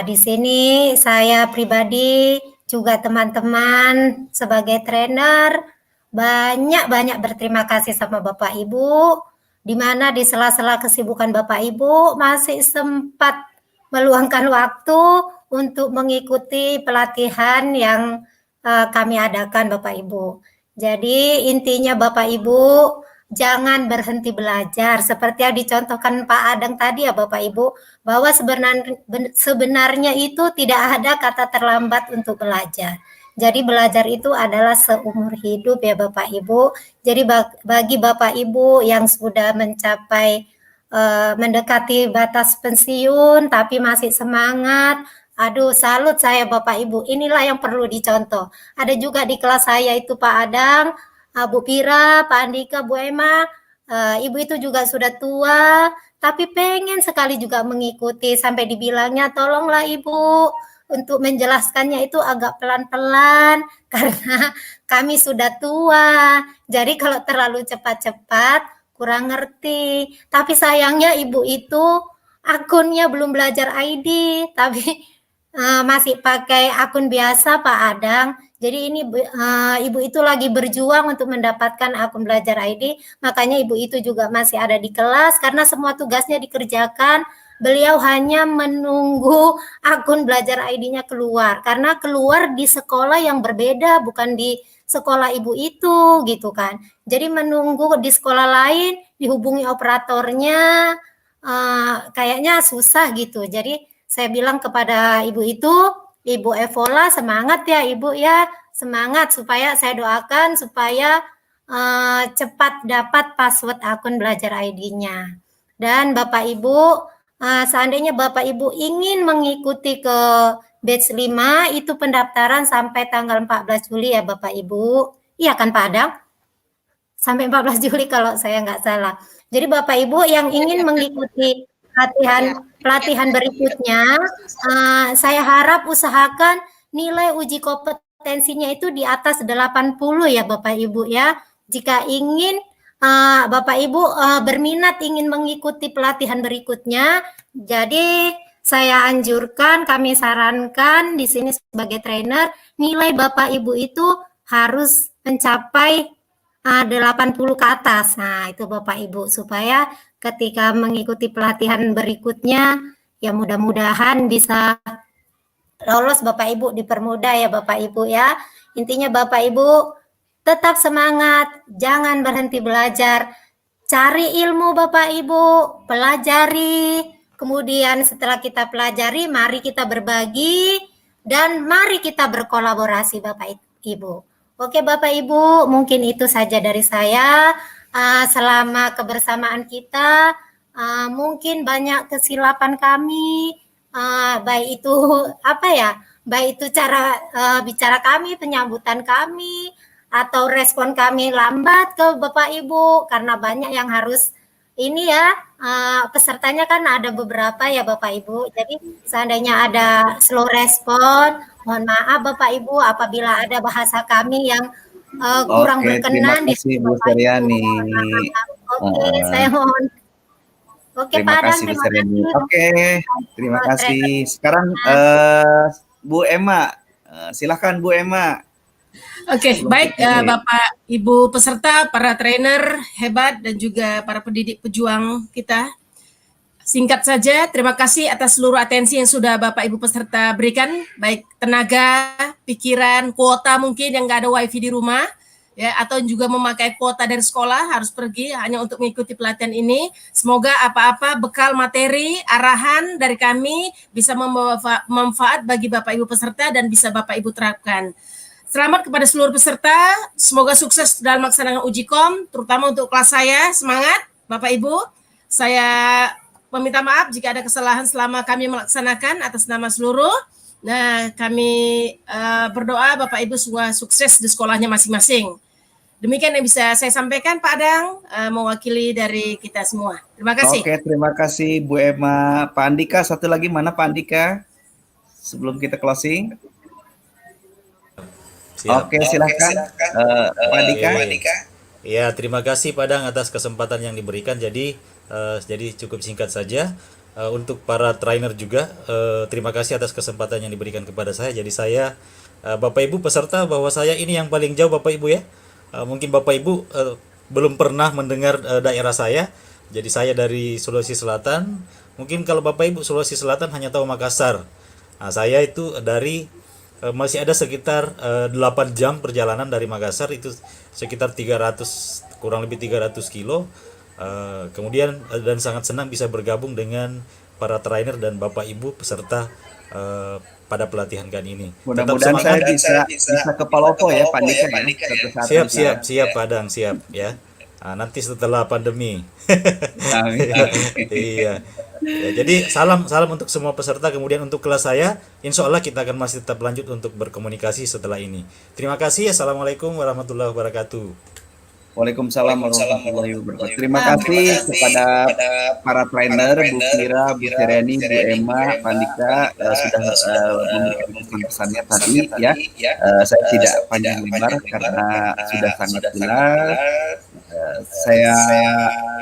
di sini saya pribadi juga teman-teman sebagai trainer, banyak-banyak berterima kasih sama Bapak Ibu, di mana di sela-sela kesibukan Bapak Ibu masih sempat meluangkan waktu untuk mengikuti pelatihan yang kami adakan Bapak Ibu. Jadi intinya Bapak Ibu jangan berhenti belajar seperti yang dicontohkan Pak Adang tadi ya Bapak Ibu, bahwa sebenarnya itu tidak ada kata terlambat untuk belajar. Jadi belajar itu adalah seumur hidup ya Bapak Ibu. Jadi bagi Bapak Ibu yang sudah mencapai mendekati batas pensiun tapi masih semangat, aduh salut saya Bapak Ibu. Inilah yang perlu dicontoh. Ada juga di kelas saya itu Pak Adang, Bu Pira, Pak Andika, Bu Emma, Ibu itu juga sudah tua, tapi pengen sekali juga mengikuti sampai dibilangnya tolonglah Ibu untuk menjelaskannya itu agak pelan-pelan karena kami sudah tua. Jadi kalau terlalu cepat-cepat kurang ngerti. Tapi sayangnya Ibu itu akunnya belum belajar ID, tapi masih pakai akun biasa Pak Adang. Jadi ini Ibu itu lagi berjuang untuk mendapatkan akun belajar ID, makanya Ibu itu juga masih ada di kelas karena semua tugasnya dikerjakan. Beliau hanya menunggu akun belajar ID-nya keluar, karena keluar di sekolah yang berbeda, bukan di sekolah Ibu itu, gitu kan. Jadi menunggu di sekolah lain, dihubungi operatornya, kayaknya susah gitu. Jadi saya bilang kepada Ibu itu, Ibu Evola semangat ya Ibu ya, semangat supaya saya doakan supaya cepat dapat password akun belajar ID-nya. Dan Bapak Ibu, seandainya Bapak Ibu ingin mengikuti ke batch 5, itu pendaftaran sampai tanggal 14 Juli ya Bapak Ibu. Iya kan Pak Adang? Sampai 14 Juli kalau saya nggak salah. Jadi Bapak Ibu yang ingin mengikuti pelatihan berikutnya, saya harap usahakan nilai uji kompetensinya itu di atas 80 ya Bapak Ibu ya. Jika ingin Bapak Ibu berminat ingin mengikuti pelatihan berikutnya, jadi saya anjurkan, kami sarankan di sini sebagai trainer, nilai Bapak Ibu itu harus mencapai 80 ke atas. Nah, itu Bapak Ibu supaya ketika mengikuti pelatihan berikutnya ya mudah-mudahan bisa lolos Bapak Ibu, dipermudah ya Bapak Ibu ya. Intinya Bapak Ibu tetap semangat, jangan berhenti belajar. Cari ilmu Bapak Ibu, pelajari. Kemudian setelah kita pelajari, mari kita berbagi dan mari kita berkolaborasi Bapak Ibu. Oke Bapak Ibu, mungkin itu saja dari saya. Selama kebersamaan kita, mungkin banyak kesilapan kami, baik itu baik itu cara bicara kami, penyambutan kami, atau respon kami lambat ke Bapak Ibu karena banyak yang harus ini ya, pesertanya kan ada beberapa ya Bapak Ibu. Jadi seandainya ada slow respon, mohon maaf Bapak Ibu apabila ada bahasa kami yang kurang berkenan di sini Bu Suryani. Oke, saya mohon. Oke, terima Pak Adang, kasih Bu terima Suryani. kasih. Oke, terima kasih. Sekarang Bu Emma, silakan Bu Emma. Oke, baik Bapak Ibu peserta, para trainer hebat dan juga para pendidik pejuang kita. Singkat saja, terima kasih atas seluruh atensi yang sudah Bapak Ibu peserta berikan, baik tenaga, pikiran, kuota mungkin yang nggak ada wifi di rumah, ya, atau juga memakai kuota dari sekolah harus pergi hanya untuk mengikuti pelatihan ini. Semoga apa-apa bekal materi, arahan dari kami bisa membawa manfaat bagi Bapak Ibu peserta dan bisa Bapak Ibu terapkan. Selamat kepada seluruh peserta, semoga sukses dalam melaksanakan uji kom, terutama untuk kelas saya. Semangat Bapak Ibu. Saya meminta maaf jika ada kesalahan selama kami melaksanakan atas nama seluruh. Nah, kami berdoa Bapak Ibu semua sukses di sekolahnya masing-masing. Demikian yang bisa saya sampaikan Pak Adang, mewakili dari kita semua. Terima kasih. Oke, terima kasih Bu Emma. Pak Andika, satu lagi mana Pak Andika? Sebelum kita closing. Siap. Oke, silakan Pak Andika. Ya, terima kasih Pak Adang atas kesempatan yang diberikan. Jadi cukup singkat saja. Untuk para trainer juga, terima kasih atas kesempatan yang diberikan kepada saya. Jadi saya Bapak Ibu peserta bahwa saya ini yang paling jauh Bapak Ibu ya. Mungkin Bapak Ibu belum pernah mendengar daerah saya. Jadi saya dari Sulawesi Selatan. Mungkin kalau Bapak Ibu Sulawesi Selatan hanya tahu Makassar. Nah, saya itu dari masih ada sekitar 8 jam perjalanan dari Makassar, itu sekitar 300, kurang lebih 300 kilo. Kemudian dan sangat senang bisa bergabung dengan para trainer dan Bapak Ibu peserta pada pelatihan kali ini. Tetap Mudah-mudahan saya semangat. bisa ke Palopo ya Pak Andika ya. Suatu saat Siap, nanti. siap, siap Padang, siap ya. Nanti setelah pandemi. Amin. Iya. Ya, jadi salam untuk semua peserta. Kemudian untuk kelas saya, insya Allah kita akan masih tetap lanjut untuk berkomunikasi setelah ini. Terima kasih. Assalamualaikum warahmatullahi wabarakatuh. Waalaikumsalam warahmatullahi wabarakatuh. Terima kasih kepada para trainer, Bu Fira, Bu Sereni, Bu Emma, Pak Andika sudah memberikan pesan-pesannya tadi ya. Saya tidak panjang lebar karena sudah sangat jelas. Saya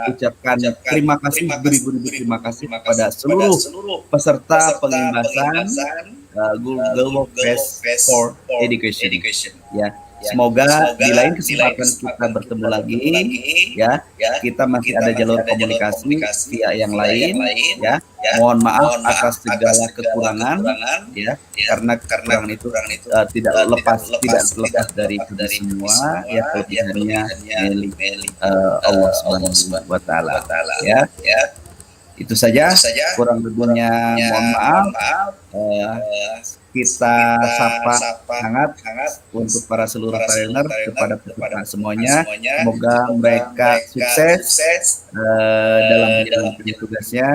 ucapkan terima kasih beribu-ribu terima kasih kepada seluruh peserta pengimbasan Google Workplace for Education ya. Semoga di lain kesempatan kita bertemu lagi ya. Kita masih ada jalur komunikasi via yang lain ya. Mohon maaf atas segala kekurangan ya, karena kekurangan itu tidak lepas dari kita semua ya, kelebihannya milik Allah Subhanahu wa taala ya. Itu saja, kurang lebihnya mohon maaf. Kita sapa hangat untuk para seluruh trainer kepada peserta semuanya. Semoga mereka sukses dalam menjalankan tugasnya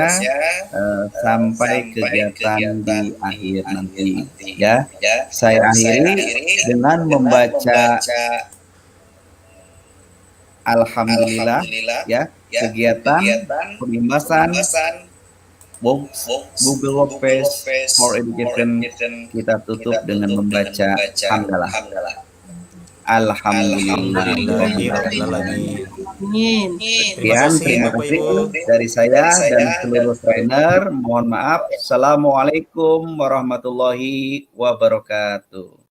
sampai kegiatan di akhir nanti. Ya, saya akhiri dengan membaca Alhamdulillah ya, kegiatan pengimbasan Google Workspace for Education kita tutup dengan membaca hamdalah. Alhamdulillah. Terima kasih dari saya dan seluruh trainer. Mohon maaf. Assalamualaikum warahmatullahi wabarakatuh.